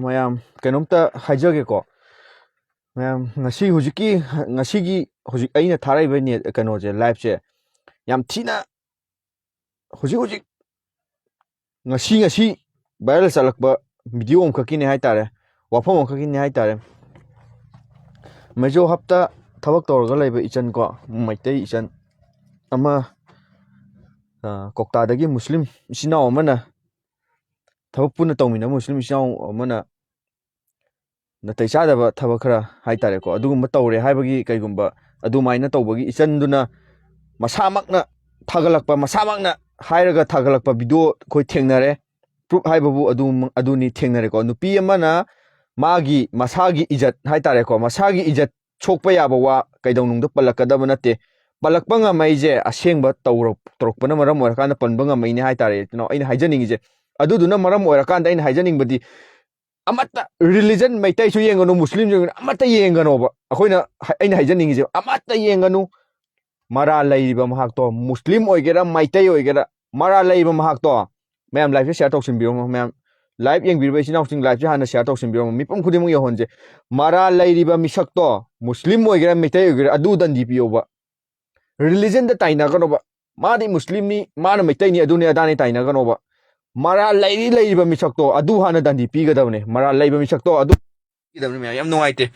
ꯃꯌꯥꯝ ꯀꯩꯅꯣꯝꯇ ꯍꯥꯏꯖꯒꯦꯀꯣ. ꯃꯌꯥꯝ ꯍꯧꯖꯤꯛ ꯑꯩꯅ ꯊꯥꯔꯛꯏꯕ ꯀꯩꯅꯣꯁꯦ ꯂꯥꯏꯚꯁꯦ ꯌꯥꯝ ꯊꯤꯅ ꯍꯧꯖꯤꯛ ꯉꯁꯤ ꯚꯥꯏꯔꯦꯜ ꯆꯠꯂꯛꯄ ꯚꯤꯗꯤꯑꯣ ꯑꯃꯈꯛꯀꯤꯅꯦ ꯍꯥꯏꯇꯥꯔꯦ, ꯋꯥꯐꯝ ꯑꯃꯈꯛꯀꯤꯅꯦ ꯍꯥꯏꯇꯥꯔꯦ. ꯃꯦꯖꯣ ꯍꯞꯇ ꯊꯕꯛ ꯇꯧꯔꯒ ꯂꯩꯕ ꯏꯆꯟ ꯀꯣ, ꯃꯩꯇꯩ ꯏꯆꯟ ꯑꯃ, ꯀꯧꯇꯥꯗꯒꯤ ꯃꯨꯁꯂꯤꯝ ꯏꯆꯤꯟ ꯏꯅꯥꯎ ꯑꯃꯅ, ꯊꯕꯛ ꯄꯨꯟꯅ ꯇꯧꯃꯤꯟꯅꯕ ꯃꯨꯁꯂꯤꯝ ꯏꯆꯤꯟ ꯏꯅꯥꯎ ꯑꯃꯅ ꯅꯥꯇꯩ ꯆꯥꯗꯕ ꯊꯕꯛ ꯈꯔ ꯍꯥꯏꯇꯥꯔꯦꯀꯣ, ꯑꯗꯨꯒꯨꯝꯕ ꯇꯧꯔꯦ ꯍꯥꯏꯕꯒꯤ ꯀꯩꯒꯨꯝꯕ ꯑꯗꯨꯃꯥꯏꯅ ꯇꯧꯕꯒꯤ ꯏꯆꯟꯗꯨꯅ ꯃꯁꯥꯃꯛꯅ ꯊꯥꯒꯠꯂꯛꯄ, ꯃꯁꯥꯃꯛꯅ ꯍꯥꯏꯔꯒ ꯊꯥꯒꯠꯂꯛꯄ ꯚꯤꯗꯤꯑꯣ ꯑꯩꯈꯣꯏ ꯊꯦꯡꯅꯔꯦ. ꯄ꯭ꯔꯨꯞ ꯍꯥꯏꯕꯕꯨ ꯑꯗꯨꯅꯤ ꯊꯦꯡꯅꯔꯦꯀꯣ. ꯅꯨꯄꯤ ꯑꯃꯅ ꯃꯁꯥꯒꯤ ꯏꯖꯠ ꯍꯥꯏꯇꯥꯔꯦꯀꯣ, ꯃꯁꯥꯒꯤ ꯏꯖꯠ ꯁꯣꯛꯄ ꯌꯥꯕ ꯋꯥ ꯀꯩꯗꯧꯅꯨꯡꯗ ꯄꯜꯂꯛꯀꯗꯕ ꯅꯠꯇꯦ. ꯄꯜꯂꯛꯄ ꯉꯝꯃꯩꯁꯦ ꯑꯁꯦꯡꯕ ꯇꯧꯔꯛꯄꯅ ꯃꯔꯝ ꯑꯣꯏꯔꯀꯥꯟꯗ ꯄꯟꯕ ꯉꯝꯃꯩꯅꯦ ꯍꯥꯏꯇꯥꯔꯦ. ꯑꯩꯅ ꯍꯥꯏꯖꯅꯤꯡꯉꯤꯁꯦ ꯑꯗꯨꯗꯨꯅ ꯃꯔꯝ ꯑꯣꯏꯔꯀꯥꯟꯗ ꯑꯩꯅ ꯍꯥꯏꯖꯅꯤꯡꯕꯗꯤ, ꯑꯃꯠꯇ ꯔꯤꯂꯤꯖꯟ ꯃꯩꯇꯩꯁꯨ ꯌꯦꯡꯒꯅꯨ, ꯃꯨꯁꯂꯤꯝꯁꯨ ꯌꯦꯡꯒꯅꯨ, ꯑꯃꯠꯇ ꯌꯦꯡꯒꯅꯣꯕ. ꯑꯩꯅ ꯍꯥꯏꯖꯅꯤꯡꯉꯤꯁꯦ ꯑꯃꯠꯇ ꯌꯦꯡꯒꯅꯨ. ꯃꯔꯥꯜ ꯂꯩꯔꯤꯕ ꯃꯍꯥꯛꯇꯣ, ꯃꯨꯁꯂꯤꯝ ꯑꯣꯏꯒꯦꯔꯥ ꯃꯩꯇꯩ ꯑꯣꯏꯒꯦꯔꯥ, ꯃꯔꯥꯜ ꯂꯩꯔꯤꯕ ꯃꯍꯥꯛꯇꯣ, ꯃꯌꯥꯝ ꯂꯥꯏꯐꯁꯦ ꯁꯤꯌꯥꯔ ꯇꯧꯁꯤꯟꯕꯤꯔꯝꯃꯣ. ꯃꯌꯥꯝ ꯂꯥꯏভ ꯌꯦꯡꯕꯤꯔꯤꯕ ꯏꯆꯤꯟ ꯏꯅꯥꯎꯁꯤꯡ ꯂꯥꯏꯐꯁꯦ ꯍꯥꯟꯅ ꯁꯤꯌꯥꯔ ꯇꯧꯁꯤꯟꯕꯤꯔꯝꯃꯣ. ꯃꯤꯄꯨꯝ ꯈꯨꯗꯤꯡꯃꯛ ꯌꯧꯍꯟꯁꯦ. ꯃꯔꯥꯜ ꯂꯩꯔꯤꯕ ꯃꯤꯁꯛꯇꯣ, ꯃꯨꯁꯂꯤꯝ ꯑꯣꯏꯒꯦꯔꯥ ꯃꯩꯇꯩ ꯑꯣꯏꯒꯦꯔꯥ, ꯑꯗꯨ ꯗꯟꯗꯤ ꯄꯤꯌꯣꯕ. ꯔꯤꯂꯤꯖꯟꯗ ꯇꯥꯏꯅꯒꯅꯣꯕ. ꯃꯥꯗꯤ ꯃꯨꯁꯂꯤꯝꯅꯤ, ꯃꯥꯅ ꯃꯩꯇꯩꯅꯤ, ꯑꯗꯨꯅꯤ ꯑꯗꯥꯅꯤ ꯇꯥꯏꯅꯒꯅꯣꯕ. ꯃꯔꯥꯜ ꯂꯩꯔꯤꯕ ꯃꯤꯁꯛꯇꯣ ꯑꯗꯨ ꯍꯥꯟꯅ ꯗꯟꯗꯤ ꯄꯤꯒꯗꯕꯅꯦ. ꯃꯔꯥꯜ ꯂꯩꯕ ꯃꯤꯁꯛꯇꯣ ꯑꯗꯨ ꯄꯤꯒꯗꯕꯅꯤ. ꯃꯌꯥꯝ ꯌꯥꯝ ꯅꯨꯡꯉꯥꯏꯇꯦ,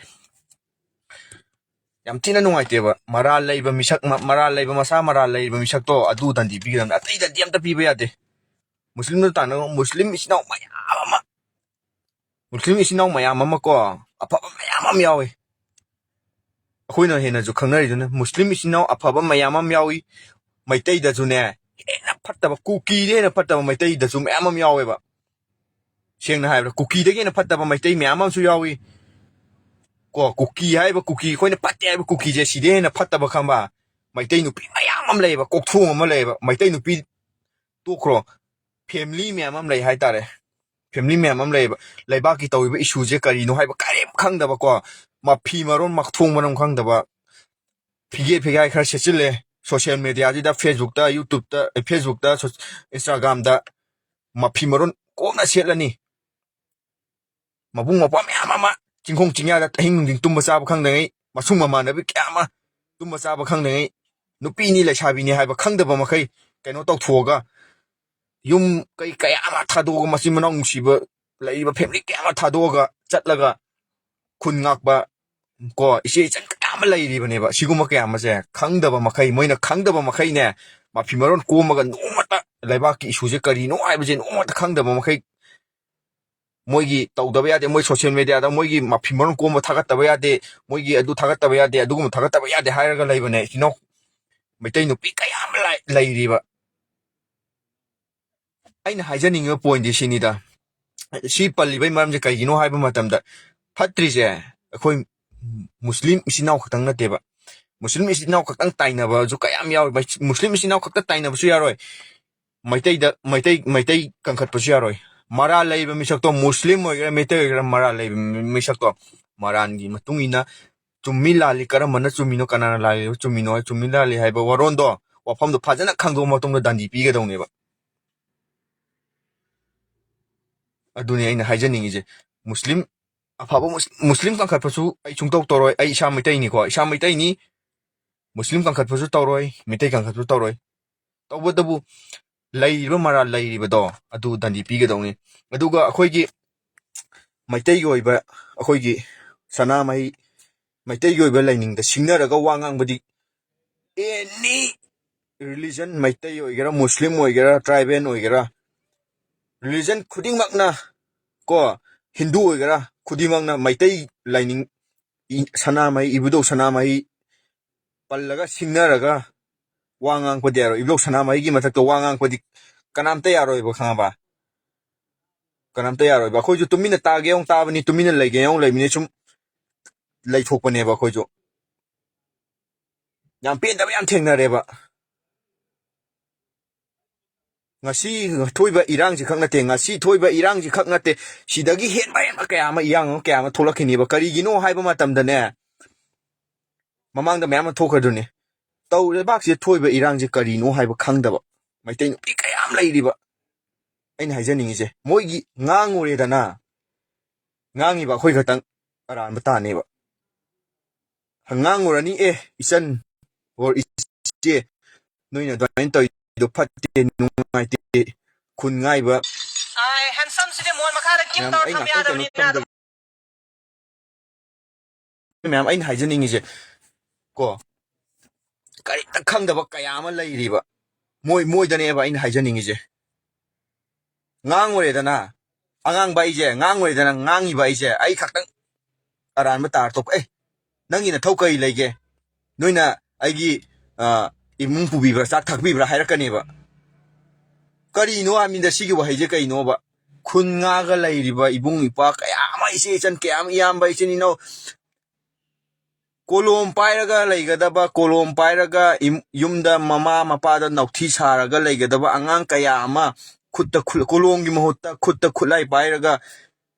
ꯌꯥꯝ ꯊꯤꯅ ꯅꯨꯡꯉꯥꯏꯇꯦꯕ. ꯃꯔꯥꯜ ꯂꯩꯕ ꯃꯔꯥꯜ ꯂꯩꯔꯤꯕ ꯃꯤꯁꯛꯇꯣ ꯑꯗꯨ ꯗꯟꯗꯤ ꯄꯤꯒꯗꯕꯅꯤ. ꯑꯇꯩ ꯗꯟꯗꯤ ꯑꯝꯇ ꯄꯤꯕ ꯌꯥꯗꯦ. ꯃꯨꯁꯂꯤꯝꯗ ꯇꯥꯟꯅꯕ ꯃꯨꯁꯂꯤꯝ ꯏꯆꯤꯟ ꯏꯅꯥꯎ ꯃꯌꯥꯝ ꯑꯃ ꯀꯣ, ꯑꯐꯕ ꯃꯌꯥꯝ ꯑꯃ ꯌꯥꯎꯏ. ꯑꯩꯈꯣꯏꯅ ꯍꯦꯟꯅꯁꯨ ꯈꯪꯅꯔꯤꯗꯨꯅ ꯃꯨꯁꯂꯤꯝ ꯏꯆꯤꯟ ꯏꯅꯥꯎ ꯑꯐꯕ ꯃꯌꯥꯝ ꯑꯃ ꯌꯥꯎꯏ. ꯃꯩꯇꯩꯗꯁꯨꯅꯦ ꯍꯦꯟꯅ ꯐꯠꯇꯕ, ꯀꯨꯀꯤꯗ ꯍꯦꯟꯅ ꯐꯠꯇꯕ ꯃꯩꯇꯩꯗꯁꯨ ꯃꯌꯥꯝ ꯑꯃ ꯌꯥꯎꯋꯦꯕ. ꯁꯦꯡꯅ ꯍꯥꯏꯕꯗ ꯀꯨꯀꯤꯗꯒꯤ ꯍꯦꯟꯅ ꯐꯠꯇꯕ ꯃꯩꯇꯩ ꯃꯌꯥꯝ ꯑꯃꯁꯨ ꯌꯥꯎꯏ ꯀꯣ. ꯀꯨꯀꯤ ꯑꯩꯈꯣꯏꯅ ꯐꯠꯇꯦ ꯍꯥꯏꯕ ꯀꯨꯀꯤꯁꯦ ꯁꯤꯗ ꯍꯦꯟꯅ ꯐꯠꯇꯕ ꯈꯪꯕ ꯃꯩꯇꯩ ꯅꯨꯄꯤ ꯃꯌꯥꯝ ꯑꯃ ꯂꯩꯌꯦꯕ. ꯀꯣꯛꯊꯣꯡ ꯑꯃ ꯂꯩꯌꯦꯕ. ꯃꯩꯇꯩ ꯅꯨꯄꯤ ꯇꯣꯛꯈ꯭ꯔꯣ, ꯐꯦꯃꯤꯂꯤ ꯃꯌꯥꯝ ꯑꯃ ꯂꯩ ꯍꯥꯏꯇꯥꯔꯦ. ꯐꯦꯃꯤꯂꯤ ꯃꯌꯥꯝ ꯑꯃ ꯂꯩꯌꯦꯕ. ꯂꯩꯕꯥꯛꯀꯤ ꯇꯧꯔꯤꯕ ꯏꯁꯨꯁꯦ ꯀꯔꯤꯅꯣ ꯍꯥꯏꯕ ꯀꯔꯤꯝ ꯈꯪꯗꯕꯀꯣ. ꯃꯐꯤ ꯃꯔꯣꯟ ꯃꯊꯣꯡ ꯃꯔꯝ ꯈꯪꯗꯕ, ꯐꯤꯒꯦ ꯐꯤꯒꯥꯏ ꯈꯔ ꯁꯦꯠꯆꯤꯜꯂꯦ. ꯁꯣꯁꯤꯌꯦꯜ ꯃꯦꯗꯤꯌꯥꯁꯤꯗ, ꯐꯦꯁꯕꯨꯛꯇ, ꯏꯟꯁꯇꯥꯒ꯭ꯔꯥꯝꯗ ꯃꯐꯤ ꯃꯔꯣꯟ ꯀꯣꯛꯅ ꯁꯦꯠꯂꯅꯤ. ꯃꯕꯨꯡ ꯃꯧꯄ꯭ꯋꯥ ꯃꯌꯥꯝ ꯑꯃ ꯆꯤꯡꯈꯣꯡ ꯆꯤꯡꯌꯥꯗ ꯑꯍꯤꯡ ꯅꯨꯡꯊꯤꯡ ꯇꯨꯝꯕ ꯆꯥꯕ ꯈꯪꯗꯉꯩ, ꯃꯁꯨꯡ ꯃꯃꯥꯟꯅꯕꯤ ꯀꯌꯥ ꯑꯃ ꯇꯨꯝꯕ ꯆꯥꯕ ꯈꯪꯗꯉꯩ, ꯅꯨꯄꯤꯅꯤ ꯂꯩꯁꯥꯕꯤꯅꯤ ꯍꯥꯏꯕ ꯈꯪꯗꯕ ꯃꯈꯩ ꯀꯩꯅꯣ ꯇꯧꯊꯣꯛꯑꯒ, ꯌꯨꯝ ꯀꯌꯥ ꯑꯃ ꯊꯥꯗꯣꯛꯑꯒ, ꯃꯆꯤꯟ ꯃꯅꯥꯎ ꯅꯨꯡꯁꯤꯕ ꯂꯩꯔꯤꯕ ꯐꯦꯃꯤꯂꯤ ꯀꯌꯥ ꯑꯃ ꯊꯥꯗꯣꯛꯑꯒ ꯆꯠꯂꯒ ꯈꯨꯟ ꯉꯥꯛꯄ ꯀꯣ, ꯏꯆꯦ ꯏꯆꯟ ꯀꯌꯥ ꯑꯃ ꯂꯩꯔꯤꯕꯅꯦꯕ. ꯁꯤꯒꯨꯝꯕ ꯀꯌꯥ ꯑꯃꯁꯦ ꯈꯪꯗꯕ ꯃꯈꯩ, ꯃꯣꯏꯅ ꯈꯪꯗꯕ ꯃꯈꯩꯅꯦ, ꯃꯐꯤ ꯃꯔꯣꯟ ꯀꯣꯝꯃꯒ ꯅꯣꯡꯃꯇ ꯂꯩꯕꯥꯛꯀꯤ ꯏꯁꯨꯁꯦ ꯀꯔꯤꯅꯣ ꯍꯥꯏꯕꯁꯦ ꯅꯣꯡꯃꯇ ꯈꯪꯗꯕ ꯃꯈꯩ ꯃꯣꯏꯒꯤ ꯇꯧꯗꯕ ꯌꯥꯗꯦ. ꯃꯣꯏ ꯁꯣꯁꯤꯌꯦꯜ ꯃꯦꯗꯤꯌꯥꯗ ꯃꯣꯏꯒꯤ ꯃꯐꯤ ꯃꯔꯣꯟ ꯀꯣꯝꯕ ꯊꯥꯒꯠꯇꯕ ꯌꯥꯗꯦ, ꯃꯣꯏꯒꯤ ꯑꯗꯨ ꯊꯥꯒꯠꯇꯕ ꯌꯥꯗꯦ, ꯑꯗꯨꯒꯨꯝꯕ ꯊꯥꯒꯠꯇꯕ ꯌꯥꯗꯦ ꯍꯥꯏꯔꯒ ꯂꯩꯕꯅꯦ. ꯏꯆꯤꯟ ꯃꯩꯇꯩ ꯅꯨꯄꯤ ꯀꯌꯥ ꯑꯃ ꯂꯩꯔꯤꯕ. ꯑꯩꯅ ꯍꯥꯏꯖꯅꯤꯡꯉꯤꯕ ꯄꯣꯏꯟꯗꯤ ꯁꯤꯅꯤꯗ. ꯁꯤ ꯄꯜꯂꯤꯕꯩ ꯃꯔꯝꯁꯦ ꯀꯩꯒꯤꯅꯣ ꯍꯥꯏꯕ ꯃꯇꯝꯗ, ꯐꯠꯇ꯭ꯔꯤꯁꯦ ꯑꯩꯈꯣꯏ ꯃꯨꯁꯂꯤꯝ ꯏꯆꯤꯟ ꯏꯅꯥꯎ ꯈꯛꯇꯪ ꯅꯠꯇꯦꯕ. ꯃꯨꯁꯂꯤꯝ ꯏꯆꯤꯟ ꯏꯅꯥꯎ ꯈꯛꯇꯪ ꯇꯥꯏꯅꯕꯁꯨ ꯀꯌꯥꯝ ꯌꯥꯎꯏ. ꯃꯨꯁꯂꯤꯝ ꯏꯆꯤꯟ ꯏꯅꯥꯎ ꯈꯛꯇ ꯇꯥꯏꯅꯕꯁꯨ ꯌꯥꯔꯣꯏ. ꯃꯩꯇꯩ ꯀꯟꯈꯠꯄꯁꯨ ꯌꯥꯔꯣꯏ. ꯃꯔꯥꯜ ꯂꯩꯕ ꯃꯤꯁꯛꯇꯣ, ꯃꯨꯁꯂꯤꯝ ꯑꯣꯏꯒꯦꯔꯥ ꯃꯩꯇꯩ ꯑꯣꯏꯒꯦꯔꯥ, ꯃꯔꯥꯜ ꯂꯩꯕ ꯃꯤꯁꯛꯇꯣ, ꯃꯔꯥꯜꯒꯤ ꯃꯇꯨꯡ ꯏꯟꯅ ꯆꯨꯝꯃꯤ ꯂꯥꯜꯂꯤ, ꯀꯔꯝꯕꯅ ꯆꯨꯝꯃꯤꯅꯣ, ꯀꯅꯥꯅ ꯂꯥꯜꯂꯤꯕ ꯆꯨꯝꯃꯤꯅꯣ, ꯆꯨꯝꯃꯤ ꯂꯥꯜꯂꯤ ꯍꯥꯏꯕ ꯋꯥꯔꯣꯜꯗꯣ, ꯋꯥꯐꯝꯗꯣ ꯐꯖꯅ ꯈꯪꯗꯣꯛꯑ ꯃꯇꯨꯡꯗ ꯗꯟꯗꯤ ꯄꯤꯒꯗꯧꯅꯦꯕ. ꯑꯗꯨꯅꯤ ꯑꯩꯅ ꯍꯥꯏꯖꯅꯤꯡꯉꯤꯁꯦ. ꯑꯐꯕ ꯃꯨꯁꯂꯤꯝ ꯀꯟꯈꯠꯄꯁꯨ ꯑꯩ ꯁꯨꯡꯇꯧ ꯇꯧꯔꯣꯏ. ꯑꯩ ꯏꯁꯥ ꯃꯩꯇꯩꯅꯤꯀꯣ, ꯏꯁꯥ ꯃꯩꯇꯩꯅꯤ. ꯃꯨꯁꯂꯤꯝ ꯀꯟꯈꯠꯄꯁꯨ ꯇꯧꯔꯣꯏ, ꯃꯩꯇꯩ ꯀꯟꯈꯠꯄꯁꯨ ꯇꯧꯔꯣꯏ. ꯇꯧꯕꯇꯕꯨ ꯂꯩꯔꯤꯕ ꯃꯔꯥꯜ ꯂꯩꯔꯤꯕꯗꯣ ꯑꯗꯨ ꯗꯟꯗꯤ ꯄꯤꯒꯗꯧꯅꯤ. ꯑꯗꯨꯒ ꯑꯩꯈꯣꯏꯒꯤ ꯃꯩꯇꯩꯒꯤ ꯑꯣꯏꯕ, ꯑꯩꯈꯣꯏꯒꯤ ꯁꯅꯥꯃꯍꯤ ꯃꯩꯇꯩꯒꯤ ꯑꯣꯏꯕ ꯂꯥꯏꯅꯤꯡꯗ ꯁꯤꯡꯅꯔꯒ ꯋꯥ ꯉꯥꯡꯕꯗꯤ, ꯑꯦꯅꯤ ꯔꯤꯂꯤꯖꯟ, ꯃꯩꯇꯩ ꯑꯣꯏꯒꯦꯔꯥ, ꯃꯨꯁꯂꯤꯝ ꯑꯣꯏꯒꯦꯔꯥ, ꯇ꯭ꯔꯥꯏꯕꯦꯜ ꯑꯣꯏꯒꯦꯔꯥ, ꯔꯤꯂꯤꯖꯟ ꯈꯨꯗꯤꯡꯃꯛꯅ ꯀꯣ, ꯍꯤꯟꯗꯨ ꯑꯣꯏꯒꯦꯔꯥ, ꯈꯨꯗꯤꯡꯃꯛꯅ ꯃꯩꯇꯩ ꯂꯥꯏꯅꯤꯡ, ꯁꯅꯥꯃꯍꯤ, ꯏꯕꯨꯙꯧ ꯁꯅꯥꯃꯍꯤ ꯄꯜꯂꯒ ꯁꯤꯡꯅꯔꯒ ꯋꯥ ꯉꯥꯡꯄꯗꯤ ꯌꯥꯔꯣꯏ. ꯏꯕꯨꯙꯧ ꯁꯅꯥꯃꯍꯤꯒꯤ ꯃꯊꯛꯇ ꯋꯥ ꯉꯥꯡꯄꯗꯤ ꯀꯅꯥꯝꯇ ꯌꯥꯔꯣꯏꯕ, ꯈꯪꯉꯕ? ꯀꯅꯥꯝꯇ ꯌꯥꯔꯣꯏꯕ. ꯑꯩꯈꯣꯏꯁꯨ ꯇꯨꯃꯤꯟꯅ ꯇꯥꯒꯦ ꯌꯥꯎ ꯇꯥꯕꯅꯤ, ꯇꯨꯃꯤꯟꯅ ꯂꯩꯒꯦ ꯌꯥꯎ ꯂꯩꯕꯅꯤ, ꯁꯨꯝ ꯂꯩꯊꯣꯛꯄꯅꯦꯕ. ꯑꯩꯈꯣꯏꯁꯨ ꯌꯥꯝ ꯄꯦꯟꯗꯕ ꯌꯥꯝ ꯊꯦꯡꯅꯔꯦꯕ. ꯉꯁꯤ ꯊꯣꯛꯏꯕ ꯏꯔꯥꯡꯁꯤ ꯈꯛ ꯅꯠꯇꯦ, ꯉꯁꯤ ꯊꯣꯛꯏꯕ ꯏꯔꯥꯡꯁꯤ ꯈꯛ ꯅꯠꯇꯦ, ꯁꯤꯗꯒꯤ ꯍꯦꯟꯕ ꯀꯌꯥ ꯑꯃ, ꯏꯔꯥꯡ ꯀꯌꯥ ꯑꯃ ꯊꯣꯛꯂꯛꯈꯤꯅꯦꯕ. ꯀꯔꯤꯒꯤꯅꯣ ꯍꯥꯏꯕ ꯃꯇꯝꯗꯅꯦ, ꯃꯃꯥꯡꯗ ꯃꯌꯥꯝ ꯑꯃ ꯊꯣꯛꯈ꯭ꯔꯗꯨꯅꯤ. ꯂꯩꯕꯥꯛꯁꯤꯗ ꯊꯣꯛꯏꯕ ꯏꯔꯥꯡꯁꯤ ꯀꯔꯤꯅꯣ ꯍꯥꯏꯕ ꯈꯪꯗꯕ ꯃꯩꯇꯩ ꯅꯨꯄꯤ ꯀꯌꯥ ꯑꯃ ꯂꯩꯔꯤꯕ. ꯑꯩꯅ ꯍꯥꯏꯖꯅꯤꯡꯉꯤꯁꯦ ꯃꯣꯏꯒꯤ ꯉꯥꯡꯉꯨꯔꯦꯗꯅ ꯉꯥꯡꯉꯤꯕ ꯑꯩꯈꯣꯏ ꯈꯛꯇꯪ ꯑꯔꯥꯟꯕ ꯇꯥꯅꯦꯕ ꯉꯥꯡꯉꯨꯔꯅꯤ ꯏꯆꯟ ꯑꯣꯔ ꯏꯆꯦ ꯅꯣꯏꯅ ꯑꯗꯨꯃꯥꯏꯅ ꯇꯧꯔꯤꯗꯣ ꯐꯠꯇꯦ ꯅꯨꯡꯉꯥꯏꯇꯦ ꯈꯨꯟ ꯉꯥꯏꯕ ꯃꯌꯥꯝ ꯑꯩꯅ ꯍꯥꯏꯖꯅꯤꯡꯉꯤꯁꯦ ꯀꯣ ꯀꯔꯤꯝꯇ ꯈꯪꯗꯕ ꯀꯌꯥ ꯑꯃ ꯂꯩꯔꯤꯕ ꯃꯣꯏꯗꯅꯦꯕ ꯑꯩꯅ ꯍꯥꯏꯖꯅꯤꯡꯉꯤꯁꯦ ꯉꯥꯡꯉꯨꯔꯦꯗꯅ ꯑꯉꯥꯡꯕ ꯑꯩꯁꯦ ꯉꯥꯡꯉꯨꯔꯦꯗꯅ ꯉꯥꯡꯉꯤꯕ ꯑꯩꯁꯦ ꯑꯩ ꯈꯛꯇꯪ ꯑꯔꯥꯟꯕ ꯇꯥꯔ ꯇꯣꯛꯄ ꯅꯪꯒꯤ ꯅꯊꯧ ꯀꯔꯤ ꯂꯩꯒꯦ ꯅꯣꯏꯅ ꯑꯩꯒꯤ ꯏꯃꯨꯡ ꯄꯨꯕꯤꯕ꯭ꯔꯥ ꯆꯥꯛ ꯊꯛꯄꯤꯕ꯭ꯔꯥ ꯍꯥꯏꯔꯛꯀꯅꯦꯕ ꯀꯔꯤꯅꯣ ꯍꯥꯏꯕꯅꯤꯗ ꯁꯤꯒꯤ ꯋꯥꯍꯩꯁꯦ ꯀꯩꯅꯣꯕ ꯈꯨꯟ ꯉꯥꯒ ꯂꯩꯔꯤꯕ ꯏꯕꯨꯡ ꯏꯄ꯭ꯋꯥ ꯀꯌꯥ ꯑꯃ ꯏꯆꯦ ꯏꯆꯟ ꯀꯌꯥ ꯑꯃ ꯏꯌꯥꯝꯕ ꯏꯆꯤꯟ ꯏꯅꯥꯎ ꯀꯣꯂꯣꯝ ꯄꯥꯏꯔꯒ ꯂꯩꯒꯗꯕ ꯀꯣꯂꯣꯝ ꯄꯥꯏꯔꯒ ꯌꯨꯝꯗ ꯃꯃꯥ ꯃꯄꯥꯗ ꯅꯥꯎꯊꯤ ꯁꯥꯔꯒ ꯂꯩꯒꯗꯕ ꯑꯉꯥꯡ ꯀꯌꯥ ꯑꯃ ꯈꯨꯠꯇ ꯀꯣꯂꯣꯝꯒꯤ ꯃꯍꯨꯠꯇ ꯈꯨꯠꯇ ꯈꯨꯠꯂꯥꯏ ꯄꯥꯏꯔꯒ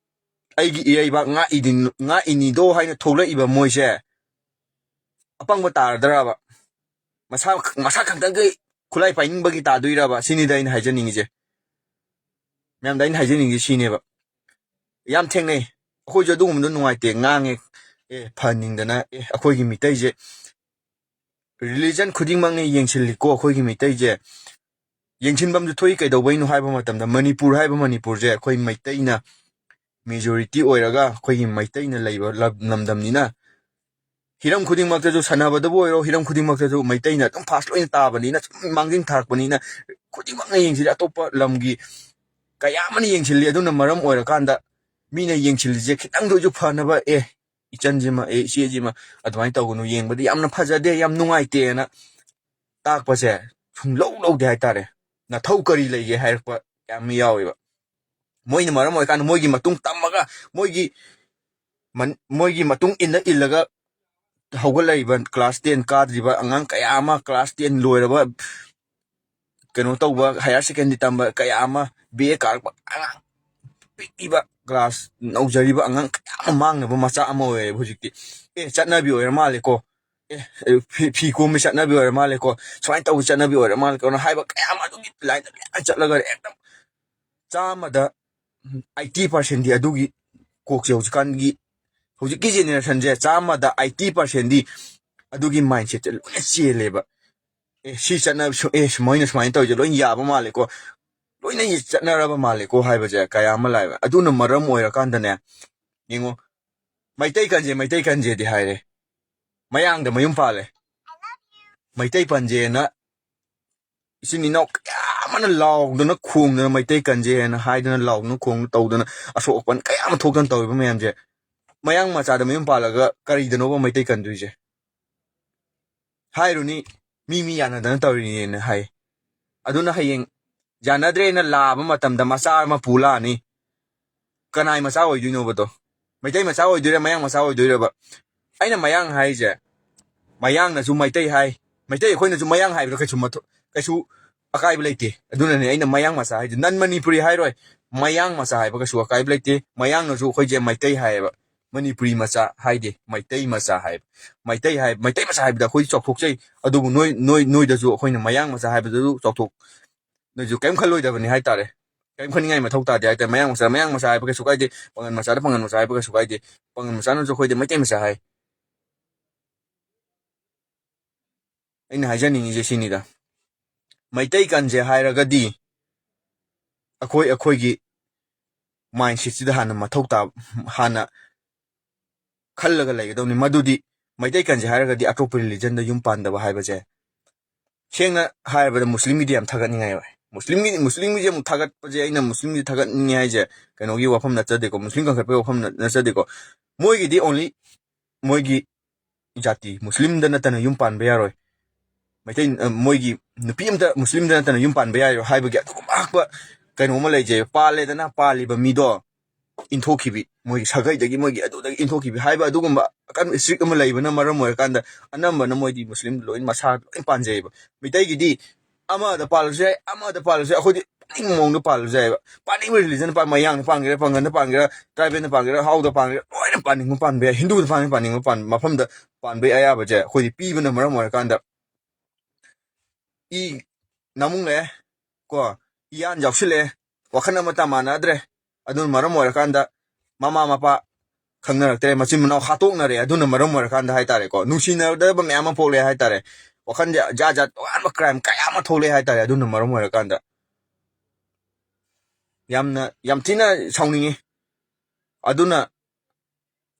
ꯑꯩꯒꯤ ꯏꯔꯩꯕꯥꯛ ꯉꯥꯛꯏꯅꯤꯗꯣ ꯍꯥꯏꯅ ꯊꯣꯛꯂꯛꯏꯕ ꯃꯣꯏꯁꯦ ꯑꯄꯪꯕ ꯇꯥꯔꯗ꯭ꯔꯕ ꯃꯁꯥ ꯈꯛꯇꯪꯒꯤ ꯈꯨꯠꯂꯥꯏ ꯄꯥꯏꯅꯤꯡꯕꯒꯤ ꯇꯥꯗꯣꯏꯔꯕ ꯁꯤꯅꯤꯗ ꯑꯩꯅ ꯍꯥꯏꯖꯅꯤꯡꯉꯤꯁꯦ ꯃꯌꯥꯝꯗ ꯑꯩꯅ ꯍꯥꯏꯖꯅꯤꯡꯉꯤꯁꯦ ꯁꯤꯅꯦꯕ ꯌꯥꯝ ꯊꯦꯡꯅꯩ ꯑꯩꯈꯣꯏꯁꯨ ꯑꯗꯨꯒꯨꯝꯕꯗꯣ ꯅꯨꯡꯉꯥꯏꯇꯦ ꯉꯥꯡꯉꯦ ꯐꯍꯟꯅꯤꯡꯗꯅ ꯑꯩꯈꯣꯏꯒꯤ ꯃꯤꯇꯩꯁꯦ ꯔꯤꯂꯤꯖꯟ ꯈꯨꯗꯤꯡꯃꯛꯅ ꯌꯦꯡꯁꯤꯜꯂꯤꯀꯣ ꯑꯩꯈꯣꯏꯒꯤ ꯃꯤꯇꯩꯁꯦ ꯌꯦꯡꯁꯤꯟꯐꯝꯁꯨ ꯊꯣꯛꯏ ꯀꯩꯗꯧꯕꯩꯅꯣ ꯍꯥꯏꯕ ꯃꯇꯝꯗ ꯃꯅꯤꯄꯨꯔ ꯍꯥꯏꯕ ꯃꯅꯤꯄꯨꯔꯁꯦ ꯑꯩꯈꯣꯏ ꯃꯩꯇꯩꯅ ꯃꯦꯖꯣꯔꯤꯇꯤ ꯑꯣꯏꯔꯒ ꯑꯩꯈꯣꯏꯒꯤ ꯃꯩꯇꯩꯅ ꯂꯩꯕ ꯂꯝꯗꯝꯅꯤꯅ ꯍꯤꯔꯝ ꯈꯨꯗꯤꯡꯃꯛꯇꯁꯨ ꯁꯥꯟꯅꯕꯗꯕꯨ ꯑꯣꯏꯔో ꯍꯤꯔꯝ ꯈꯨꯗꯤꯡꯃꯛꯇꯁꯨ ꯃꯩꯇꯩꯅ ꯑꯗꯨꯝ ꯐꯥꯁ ꯂꯣꯏꯅ ꯇꯥꯕꯅꯤꯅ ꯁꯨꯝ ꯃꯥꯡꯖꯤꯜ ꯊꯥꯔꯛꯄꯅꯤꯅ ꯈꯨꯗꯤꯡꯃꯛꯅ ꯌꯦꯡꯁꯤꯜꯂꯤ ꯑꯇꯣꯞꯄ ꯂꯝꯒꯤ ꯀꯌꯥ ꯑꯃꯅ ꯌꯦꯡꯁꯤꯜꯂꯤ ꯑꯗꯨꯅ ꯃꯔꯝ ꯑꯣꯏꯔꯀꯥꯟꯗ ꯃꯤꯅ ꯌꯦꯡꯁꯤꯜꯂꯤꯁꯦ ꯈꯤꯇꯪꯗ ꯑꯣꯏꯁꯨ ꯐꯅꯕ ꯏꯆꯟꯁꯤꯃ ꯏꯆꯦꯁꯤꯃ ꯑꯗꯨꯃꯥꯏꯅ ꯇꯧꯒꯅꯨ ꯌꯦꯡꯕꯗ ꯌꯥꯝꯅ ꯐꯖꯗꯦ ꯌꯥꯝ ꯅꯨꯡꯉꯥꯏꯇꯦꯅ ꯇꯥꯛꯄꯁꯦ ꯁꯨꯡꯂꯧ ꯂꯧꯗꯦ ꯍꯥꯏꯇꯥꯔꯦ ꯅꯊꯧ ꯀꯔꯤ ꯂꯩꯒꯦ ꯍꯥꯏꯔꯛꯄ ꯌꯥꯝ ꯌꯥꯎꯋꯦꯕ ꯃꯣꯏꯅ ꯃꯔꯝ ꯑꯣꯏꯔꯀꯥꯟꯗ ꯃꯣꯏꯒꯤ ꯃꯇꯨꯡ ꯇꯝꯃꯒ ꯃꯣꯏꯒꯤ ꯃꯇꯨꯡ ꯏꯜꯂꯒ ꯍꯧꯒꯠꯂꯛꯏꯕ ꯀ꯭ꯂꯥꯁ 10 ꯀꯥꯗ꯭ꯔꯤꯕ ꯑꯉꯥꯡ ꯀꯌꯥ ꯑꯃ ꯀ꯭ꯂꯥꯁ 10 ꯂꯣꯏꯔꯕ ꯀꯩꯅꯣ ꯇꯧꯕ ꯍꯥꯌꯔ ꯁꯦꯀꯦꯟꯗꯔꯤ ꯇꯝꯕ ꯀꯌꯥ ꯑꯃ BA ꯀꯥꯔꯛꯄ ꯑꯉꯥꯡ ꯄꯤꯛꯏꯕ ꯀ꯭ꯂꯥꯁ ꯅꯧꯖꯔꯤꯕ ꯑꯉꯥꯡꯀꯌꯥ ꯑꯃ ꯃꯥꯡꯅꯕ ꯃꯆꯥꯛ ꯑꯃ ꯑꯣꯏꯌꯦꯕ ꯍꯧꯖꯤꯛꯇꯤ ꯆꯠꯅꯕꯤ ꯑꯣꯏꯔ ꯃꯥꯜꯂꯦꯀꯣ ꯐꯤ ꯀꯣꯝꯕ ꯆꯠꯅꯕꯤ ꯑꯣꯏꯔ ꯃꯥꯜꯂꯦꯀꯣ ꯁꯨꯃꯥꯏꯅ ꯇꯧꯕ ꯆꯠꯅꯕꯤ ꯑꯣꯏꯔ ꯃꯥꯜꯂꯦꯀꯣ ꯍꯥꯏꯕ ꯀꯌꯥ ꯑꯃ ꯑꯗꯨꯒꯤ ꯂꯥꯏꯟꯗ ꯃꯌꯥꯝ ꯆꯠꯂꯒ ꯍꯦꯛꯇ 80%ꯗꯤ ꯑꯗꯨꯒꯤ ꯀꯣꯛꯁꯦ ꯍꯧꯖꯤꯛꯀꯤ ꯖꯦꯅꯦꯔꯦꯁꯟꯁꯦ 80%ꯗꯤ ꯑꯗꯨꯒꯤ ꯃꯥꯏꯟꯁꯦꯠꯁꯦ ꯂꯣꯏꯅ ꯆꯦꯜꯂꯦꯕ ꯁꯤ ꯆꯠꯅꯕꯤ ꯁꯨꯃꯥꯏꯅ ꯇꯧꯔꯤꯁꯦ ꯂꯣꯏꯅ ꯌꯥꯕ ꯃꯥꯜꯂꯦꯀꯣ ꯂꯣꯏꯅ ꯆꯠꯅꯔꯕ ꯃꯥꯜꯂꯦꯀꯣ ꯍꯥꯏꯕꯁꯦ ꯀꯌా ꯑꯃ ꯂꯥꯛꯑꯦꯕ ꯑꯗꯨꯅ ꯃꯔꯝ ꯑꯣꯏꯔꯀꯥꯟꯗꯅꯦ ꯌꯦꯡꯉꯣ ꯃꯩꯇꯩ ꯀꯟꯖꯦꯗꯤ ꯍꯥꯏꯔꯦ ꯃꯌꯥꯡꯗ ꯃꯌꯨꯝ ꯄꯥꯜꯂꯦ ꯃꯩꯇꯩ ꯄꯟꯖꯦꯅ ꯏꯆꯤꯟ ꯏꯅꯥꯎ ꯀꯌా ꯑꯃꯅ ꯂꯥꯎꯗꯅ ꯈꯣꯡꯗꯅ ꯃꯩꯇꯩ ꯀꯟꯖꯦꯅ ꯍꯥꯏꯗꯅ ꯂꯥꯎꯗꯅ ꯈꯣꯡꯗꯅ ꯇꯧꯗꯅ ꯑꯁꯣꯛ ꯑꯄꯟ ꯀꯌా ꯑꯃ ꯊꯣꯛꯇꯅ ꯇꯧꯔꯤꯕ ꯃꯌꯥꯝꯁꯦ ꯃꯌꯥꯡ ꯃꯆꯥꯗ ꯃꯌꯨꯝ ꯄꯥꯜꯂꯒ ꯀꯔꯤꯗꯅꯣꯕ ꯃꯩꯇꯩ ꯀꯟꯗꯣꯏꯁꯦ ꯍꯥꯏꯔꯨꯅꯤ ꯃꯤ ꯌꯥꯅꯗꯅ ꯇꯧꯔꯤꯅꯦꯅ ꯍꯥꯏ ꯑꯗꯨꯅ ꯍꯌꯦꯡ ꯌꯥꯅꯗ꯭ꯔꯦꯅ ꯂꯥꯛꯑꯕ ꯃꯇꯝꯗ ꯃꯆꯥ ꯑꯃ ꯄꯨ ꯂꯥꯛꯑꯅꯤ ꯀꯅꯥꯏ ꯃꯆꯥ ꯑꯣꯏꯗꯣꯏꯅꯣꯕꯗꯣ ꯃꯩꯇꯩ ꯃꯆꯥ ꯑꯣꯏꯗꯣꯏꯔꯥ ꯃꯌꯥꯡ ꯃꯆꯥ ꯑꯣꯏꯗꯣꯏꯔꯕ ꯑꯩꯅ ꯃꯌꯥꯡ ꯍꯥꯏꯔꯤꯁꯦ ꯃꯌꯥꯡꯅꯁꯨ ꯃꯩꯇꯩ ꯍꯥꯏ ꯃꯩꯇꯩ ꯑꯩꯈꯣꯏꯅꯁꯨ ꯃꯌꯥꯡ ꯍꯥꯏꯕꯗ ꯀꯩꯁꯨ ꯑꯀꯥꯏꯕ ꯂꯩꯇꯦ ꯑꯗꯨꯅꯅꯦ ꯑꯩꯅ ꯃꯌꯥꯡ ꯃꯆꯥ ꯍꯥꯏꯁꯦ ꯅꯟ ꯃꯅꯤꯄꯨꯔꯤ ꯍꯥꯏꯔꯣꯏ ꯃꯌꯥꯡ ꯃꯆꯥ ꯍꯥꯏꯕ ꯀꯩꯁꯨ ꯑꯀꯥꯏꯕ ꯂꯩꯇꯦ ꯃꯌꯥꯡꯅꯁꯨ ꯑꯩꯈꯣꯏꯁꯦ ꯃꯩꯇꯩ ꯍꯥꯏꯌꯦꯕ ꯃꯅꯤꯄꯨꯔꯤ ꯃꯆꯥ ꯍꯥꯏꯗꯦ ꯃꯩꯇꯩ ꯃꯆꯥ ꯍꯥꯏꯕ ꯃꯩꯇꯩ ꯃꯆꯥ ꯍꯥꯏꯕꯗ ꯑꯩꯈꯣꯏ ꯆꯥꯎꯊꯣꯛꯆꯩ ꯑꯗꯨꯕꯨ ꯅꯣꯏꯗꯁꯨ ꯑꯩꯈꯣꯏꯅ ꯃꯌꯥꯡ ꯃꯆꯥ ꯍꯥꯏꯕꯗꯁꯨ ꯅꯣꯏꯁꯨ ꯀꯔꯤꯝ ꯈꯜꯂꯣꯏꯗꯕꯅꯤ ꯍꯥꯏꯇꯥꯔꯦ ꯀꯔꯤꯝ ꯈꯟꯅꯤꯡꯉꯥꯏ ꯃꯊꯧ ꯇꯥꯗꯦ ꯍꯥꯏꯇꯥꯔꯦ ꯃꯌꯥꯡ ꯃꯆꯥ ꯍꯥꯏꯕ ꯀꯩꯁꯨ ꯀꯥꯏꯗꯦ ꯄꯥꯉꯟ ꯃꯆꯥꯗ ꯄꯥꯉꯟ ꯃꯆꯥ ꯍꯥꯏꯕ ꯀꯩꯁꯨ ꯀꯥꯏꯗꯦ ꯄꯥꯉꯟ ꯃꯆꯥꯅꯁꯨ ꯑꯩꯈꯣꯏꯗꯤ ꯃꯩꯇꯩ ꯃꯆꯥ ꯍꯥꯏ ꯑꯩꯅ ꯍꯥꯏꯖꯅꯤꯡꯉꯤꯁꯦ ꯁꯤꯅꯤꯗ ꯃꯩꯇꯩ ꯀꯟꯁꯦ ꯍꯥꯏꯔꯒꯗꯤ ꯑꯩꯈꯣꯏꯒꯤ ꯃꯥꯏꯟꯁꯦꯠꯁꯤꯗ ꯍꯥꯟꯅ ꯈꯜꯂꯒ ꯂꯩꯒꯗꯧꯅꯤ ꯃꯗꯨꯗꯤ ꯃꯩꯇꯩ ꯀꯟꯁꯦ ꯍꯥꯏꯔꯒꯗꯤ ꯑꯇꯣꯞꯄ ꯔꯤꯂꯤꯖꯟꯗ ꯌꯨꯝ ꯄꯥꯟꯗꯕ ꯍꯥꯏꯕꯁꯦ ꯁꯦꯡꯅ ꯍꯥꯏꯔꯕꯗ ꯃꯨꯁꯂꯤꯝꯒꯤꯗꯤ ꯌꯥꯝ ꯊꯥꯒꯠꯅꯤꯡꯉꯥꯏ ꯑꯣꯏ ꯃꯨꯁꯂꯤꯝꯒꯤꯁꯦ ꯑꯃꯨꯛ ꯊꯥꯒꯠꯄꯁꯦ ꯑꯩꯅ ꯃꯨꯁꯂꯤꯝꯒꯤ ꯊꯥꯒꯠꯅꯤꯡꯉꯦ ꯍꯥꯏꯁꯦ ꯀꯩꯅꯣꯒꯤ ꯋꯥꯐꯝ ꯅꯠꯆꯗꯦꯀꯣ ꯃꯨꯁꯂꯤꯝ ꯀꯟꯈꯠꯄꯒꯤ ꯋꯥꯐꯝ ꯅꯠꯆꯗꯦꯀꯣ ꯃꯣꯏꯒꯤꯗꯤ ꯑꯣꯟꯂꯤ ꯃꯣꯏꯒꯤ ꯖꯥꯇꯤ ꯃꯨꯁꯂꯤꯝꯗ ꯅꯠꯇꯅ ꯌꯨꯝ ꯄꯥꯟꯕ ꯌꯥꯔꯣꯏ ꯃꯣꯏꯒꯤ ꯅꯨꯄꯤ ꯑꯃꯇ ꯃꯨꯁꯂꯤꯝꯗ ꯅꯠꯇꯅ ꯌꯨꯝ ꯄꯥꯟꯕ ꯌꯥꯔꯣꯏ ꯍꯥꯏꯕꯒꯤ ꯑꯗꯨꯒꯨꯝꯕ ꯀꯩꯅꯣꯝꯃ ꯂꯩꯖꯩ ꯄꯥꯜꯂꯦꯗꯅ ꯄꯥꯜꯂꯤꯕ ꯃꯤꯗꯣ ꯏꯟꯊꯣꯛꯈꯤꯕꯤ ꯃꯣꯏꯒꯤ ꯁꯥꯒꯩꯗꯒꯤ ꯃꯣꯏꯒꯤ ꯑꯗꯨꯗꯒꯤ ꯏꯟꯊꯣꯛꯈꯤꯕꯤ ꯍꯥꯏꯕ ꯑꯗꯨꯒꯨꯝꯕ ꯑꯀꯟꯕ ꯏꯁꯇ꯭ꯔꯤꯛ ꯑꯃ ꯂꯩꯕꯅ ꯃꯔꯝ ꯑꯣꯏꯔꯀꯥꯟꯗ ꯑꯅꯝꯕꯅ ꯃꯣꯏꯗꯤ ꯃꯨꯁꯂꯤꯝ ꯂꯣꯏꯅ ꯃꯁꯥ ꯂꯣꯏꯅ ꯄꯥꯟꯖꯩꯑꯕ ꯃꯩꯇꯩꯒꯤꯗꯤ ꯑꯃꯗ ꯄꯥꯜꯂꯁꯨ ꯌꯥꯏ ꯑꯩꯈꯣꯏꯗꯤ ꯄꯥꯅꯤꯡꯕ ꯃꯑꯣꯡꯗ ꯄꯥꯜꯂꯁꯨ ꯌꯥꯏꯕ ꯄꯥꯅꯤꯡꯕ ꯔꯤꯂꯤꯖꯟ ꯃꯌꯥꯡꯗ ꯄꯥꯟꯒꯦꯔꯥ ꯄꯥꯡꯒꯟꯗ ꯄꯥꯟꯒꯦꯔꯥ ꯇ꯭ꯔꯥꯏꯕꯦꯜꯗ ꯄꯥꯟꯒꯦꯔꯥ ꯍꯥꯎꯗ ꯄꯥꯟꯒꯦꯔꯥ ꯂꯣꯏꯅ ꯄꯥꯟꯕ ꯌꯥꯏ ꯍꯤꯟꯗꯨꯗ ꯄꯥꯟꯅꯤꯡꯕ ꯃꯐꯝꯗ ꯄꯥꯟꯕꯒꯤ ꯑꯌꯥꯕꯁꯦ ꯑꯩꯈꯣꯏꯗꯤ ꯄꯤꯕꯅ ꯃꯔꯝ ꯑꯣꯏꯔꯀꯥꯟꯗ ꯅꯥꯃꯨꯡ ꯂꯛꯑꯦ ꯀꯣ ꯏꯌꯥꯟ ꯌꯥꯎꯁꯤꯜꯂꯛꯑꯦ ꯋꯥꯈꯜ ꯑꯃꯠꯇ ꯃꯥꯟꯅꯗ꯭ꯔꯦ ꯑꯗꯨꯅ ꯃꯔꯝ ꯑꯣꯏꯔꯀꯥꯟꯗ ꯃꯃꯥ ꯃꯄꯥ ꯈꯪꯅꯔꯛꯇ꯭ꯔꯦ ꯃꯆꯤꯟ ꯃꯅꯥꯎ ꯍꯥꯠꯇꯣꯛꯅꯔꯦ ꯑꯗꯨꯅ ꯃꯔꯝ ꯑꯣꯏꯔꯀꯥꯟꯗ ꯍꯥꯏꯇꯥꯔꯦꯀꯣ ꯅꯨꯡꯁꯤꯅꯗꯕ ꯃꯌꯥꯝ ꯑꯃ ꯄꯣꯛꯂꯛꯑꯦ ꯍꯥꯏꯇꯥꯔꯦ ꯋꯥꯈꯟꯁꯦ ꯖꯥꯠ ꯖꯥꯠ ꯇꯣꯉꯥꯟꯕ ꯀ꯭ꯔꯥꯏꯝ ꯀꯌꯥ ꯑꯃ ꯊꯣꯛꯂꯛꯑꯦ ꯍꯥꯏꯇꯥꯔꯦ ꯑꯗꯨꯅ ꯃꯔꯝ ꯑꯣꯏꯔꯀꯥꯟꯗ ꯌꯥꯝ ꯊꯤꯅ ꯁꯥꯎꯅꯤꯡꯉꯤ ꯑꯗꯨꯅ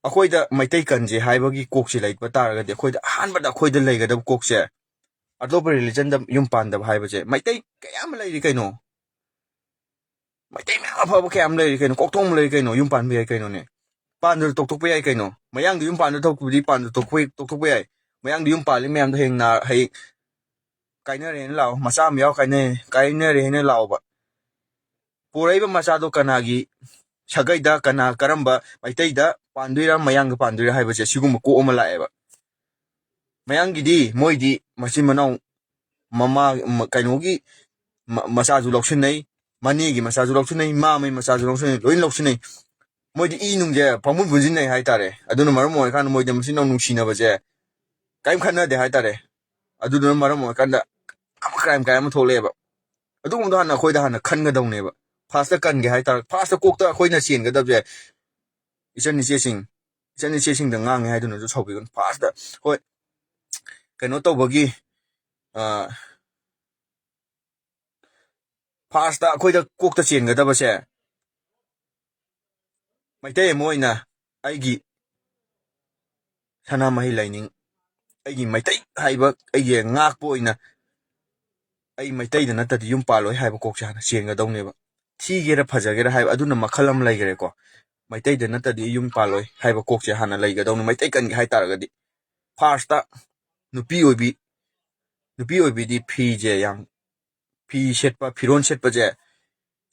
ꯑꯩꯈꯣꯏꯗ ꯃꯩꯇꯩ ꯀꯟꯁꯦ ꯍꯥꯏꯕꯒꯤ ꯀꯣꯛꯁꯦ ꯂꯩꯕ ꯇꯥꯔꯒꯗꯤ ꯑꯩꯈꯣꯏꯗ ꯑꯍꯥꯟꯕꯗ ꯑꯩꯈꯣꯏꯗ ꯂꯩꯒꯗꯕ ꯀꯣꯛꯁꯦ ꯑꯇꯣꯞꯄ ꯔꯤꯂꯤꯖꯟꯗ ꯌꯨꯝ ꯄꯥꯟꯗꯕ ꯍꯥꯏꯕꯁꯦ ꯃꯩꯇꯩ ꯀꯌꯥ ꯑꯃ ꯂꯩꯔꯤ ꯀꯩꯅꯣ ꯃꯩꯇꯩ ꯃꯌꯥꯝ ꯑꯐꯕ ꯀꯌꯥ ꯑꯃ ꯂꯩꯔꯤ ꯀꯩꯅꯣ ꯀꯣꯛꯊꯣꯡ ꯂꯩꯔꯤ ꯀꯩꯅꯣ ꯌꯨꯝ ꯄꯥꯟꯕ ꯌꯥꯏ ꯀꯩꯅꯣꯅꯦ ꯄꯥꯟꯗ꯭ꯔꯁꯨ ꯇꯣꯛꯊꯣꯛꯄ ꯌꯥꯏ ꯀꯩꯅꯣ ꯃꯌꯥꯡꯗ ꯌꯨꯝ ꯄꯥꯟꯗ ꯊꯣꯛꯄꯗꯤ ꯄꯥꯟꯗ ꯇꯣꯛꯊꯣꯛꯄ ꯌꯥꯏ ꯃꯌꯥꯡꯗ ꯌꯨꯝ ꯄꯥꯜꯂꯤ ꯃꯌꯥꯝꯗꯣ ꯍꯌꯦꯡ ꯀꯥꯏꯅꯔꯦꯅ ꯂꯥꯛꯑꯣ ꯃꯆꯥ ꯑꯃ ꯌꯥꯎ ꯀꯥꯏꯅꯔꯦꯅ ꯂꯥꯛꯑꯣꯕ ꯄꯣꯔꯛꯏꯕ ꯃꯆꯥꯗꯣ ꯀꯅꯥꯒꯤ ꯁꯥꯒꯩꯗ ꯀꯔꯝꯕ ꯃꯩꯇꯩꯗ ꯄꯥꯟꯗꯣꯏꯔꯥ ꯃꯌꯥꯡꯗ ꯄꯥꯟꯗꯣꯏꯔꯥ ꯍꯥꯏꯕꯁꯦ ꯁꯤꯒꯨꯝꯕ ꯀꯣꯛ ꯑꯃ ꯂꯥꯛꯑꯦꯕ ꯃꯌꯥꯡꯒꯤꯗꯤ ꯃꯣꯏꯗꯤ ꯃꯆꯤꯟ ꯃꯅꯥꯎ ꯃꯃꯥ ꯀꯩꯅꯣꯒꯤ ꯃꯆꯥꯁꯨ ꯂꯧꯁꯤꯟꯅꯩ ꯃꯅꯦꯒꯤ ꯃꯆꯥꯁꯨ ꯂꯧꯁꯤꯟꯅꯩ ꯃꯥꯃꯩ ꯃꯆꯥꯁꯨ ꯂꯧꯁꯤꯟꯅꯩ ꯂꯣꯏ ꯂꯧꯁꯤꯟꯅꯩ ꯃꯣꯏꯗꯤ ꯅꯨꯡꯁꯦ ꯄꯪꯄꯨꯟ ꯄꯨꯟꯁꯤꯟꯅꯩ ꯍꯥꯏꯇꯥꯔꯦ ꯑꯗꯨꯅ ꯃꯔꯝ ꯑꯣꯏꯔꯀꯥꯟꯗ ꯃꯣꯏꯗ ꯃꯆꯤꯟ ꯃꯅꯥꯎ ꯅꯨꯡꯁꯤꯅꯕꯁꯦ ꯀꯔꯤꯝ ꯈꯟꯅꯗꯦ ꯍꯥꯏꯇꯥꯔꯦ ꯑꯗꯨꯗꯨꯅ ꯃꯔꯝ ꯑꯣꯏꯔꯀꯥꯟꯗ ꯀ꯭ꯔꯥꯏꯝ ꯀꯌꯥ ꯑꯃ ꯊꯣꯛꯂꯛꯑꯦꯕ ꯑꯗꯨꯒꯨꯝꯕꯗꯣ ꯑꯩꯈꯣꯏꯗ ꯍꯥꯟꯅ ꯈꯟꯒꯗꯧꯅꯦꯕ ꯐꯥꯔꯁꯇ ꯀꯟꯒꯦ ꯍꯥꯏꯇꯥꯔꯦ ꯐꯥꯔꯁꯇ ꯀꯣꯛꯇ ꯑꯩꯈꯣꯏꯅ ꯆꯦꯟꯒꯗꯕꯁꯦ ꯏꯆꯟ ꯏꯆꯦꯁꯤꯡꯗ ꯉꯥꯡꯉꯦ ꯍꯥꯏꯗꯨꯅꯁꯨ ꯁꯥꯎꯕꯤꯒꯅꯨ ꯐꯥꯔꯁꯇ ꯍꯣꯏ ꯀꯩꯅꯣ ꯇꯧꯕꯒꯤ ꯐꯥꯔꯁꯇ ꯑꯩꯈꯣꯏꯗ ꯀꯣꯛꯇ ꯆꯦꯟꯒꯗꯕꯁꯦ ꯃꯩꯇꯩ ꯑꯃ ꯑꯣꯏꯅ ꯑꯩꯒꯤ ꯁꯅꯥꯃꯍꯤ ꯂꯥꯏꯅꯤꯡ ꯑꯩꯒꯤ ꯃꯩꯇꯩ ꯍꯥꯏꯕ ꯑꯩꯒꯤ ꯉꯥꯛꯄ ꯑꯣꯏꯅ ꯑꯩ ꯃꯩꯇꯩꯗ ꯅꯠꯇꯗꯤ ꯌꯨꯝ ꯄꯥꯜꯂꯣꯏ ꯍꯥꯏꯕ ꯀꯣꯛꯁꯦ ꯍꯥꯟꯅ ꯆꯦꯟꯒꯗꯧꯅꯦꯕ ꯊꯤꯒꯦꯔꯥ ꯐꯖꯒꯦꯔꯥ ꯍꯥꯏꯕ ꯑꯗꯨꯅ ꯃꯈꯜ ꯑꯃ ꯂꯩꯈꯔꯦꯀꯣ ꯃꯩꯇꯩꯗ ꯅꯠꯇꯗꯤ ꯌꯨꯝ ꯄꯥꯜꯂꯣꯏ ꯍꯥꯏꯕ ꯀꯣꯛꯁꯦ ꯍꯥꯟꯅ ꯂꯩꯒꯗꯧꯅꯤ ꯃꯩꯇꯩ ꯀꯟꯒꯦ ꯍꯥꯏꯇꯥꯔꯒꯗꯤ ꯐꯥꯔꯁꯇ ꯅꯨꯄꯤ ꯑꯣꯏꯕꯤꯗꯤ ꯐꯤꯁꯦ ꯌꯥꯝ ꯐꯤ ꯁꯦꯠꯄ ꯐꯤꯔꯣꯜ ꯁꯦꯠꯄꯁꯦ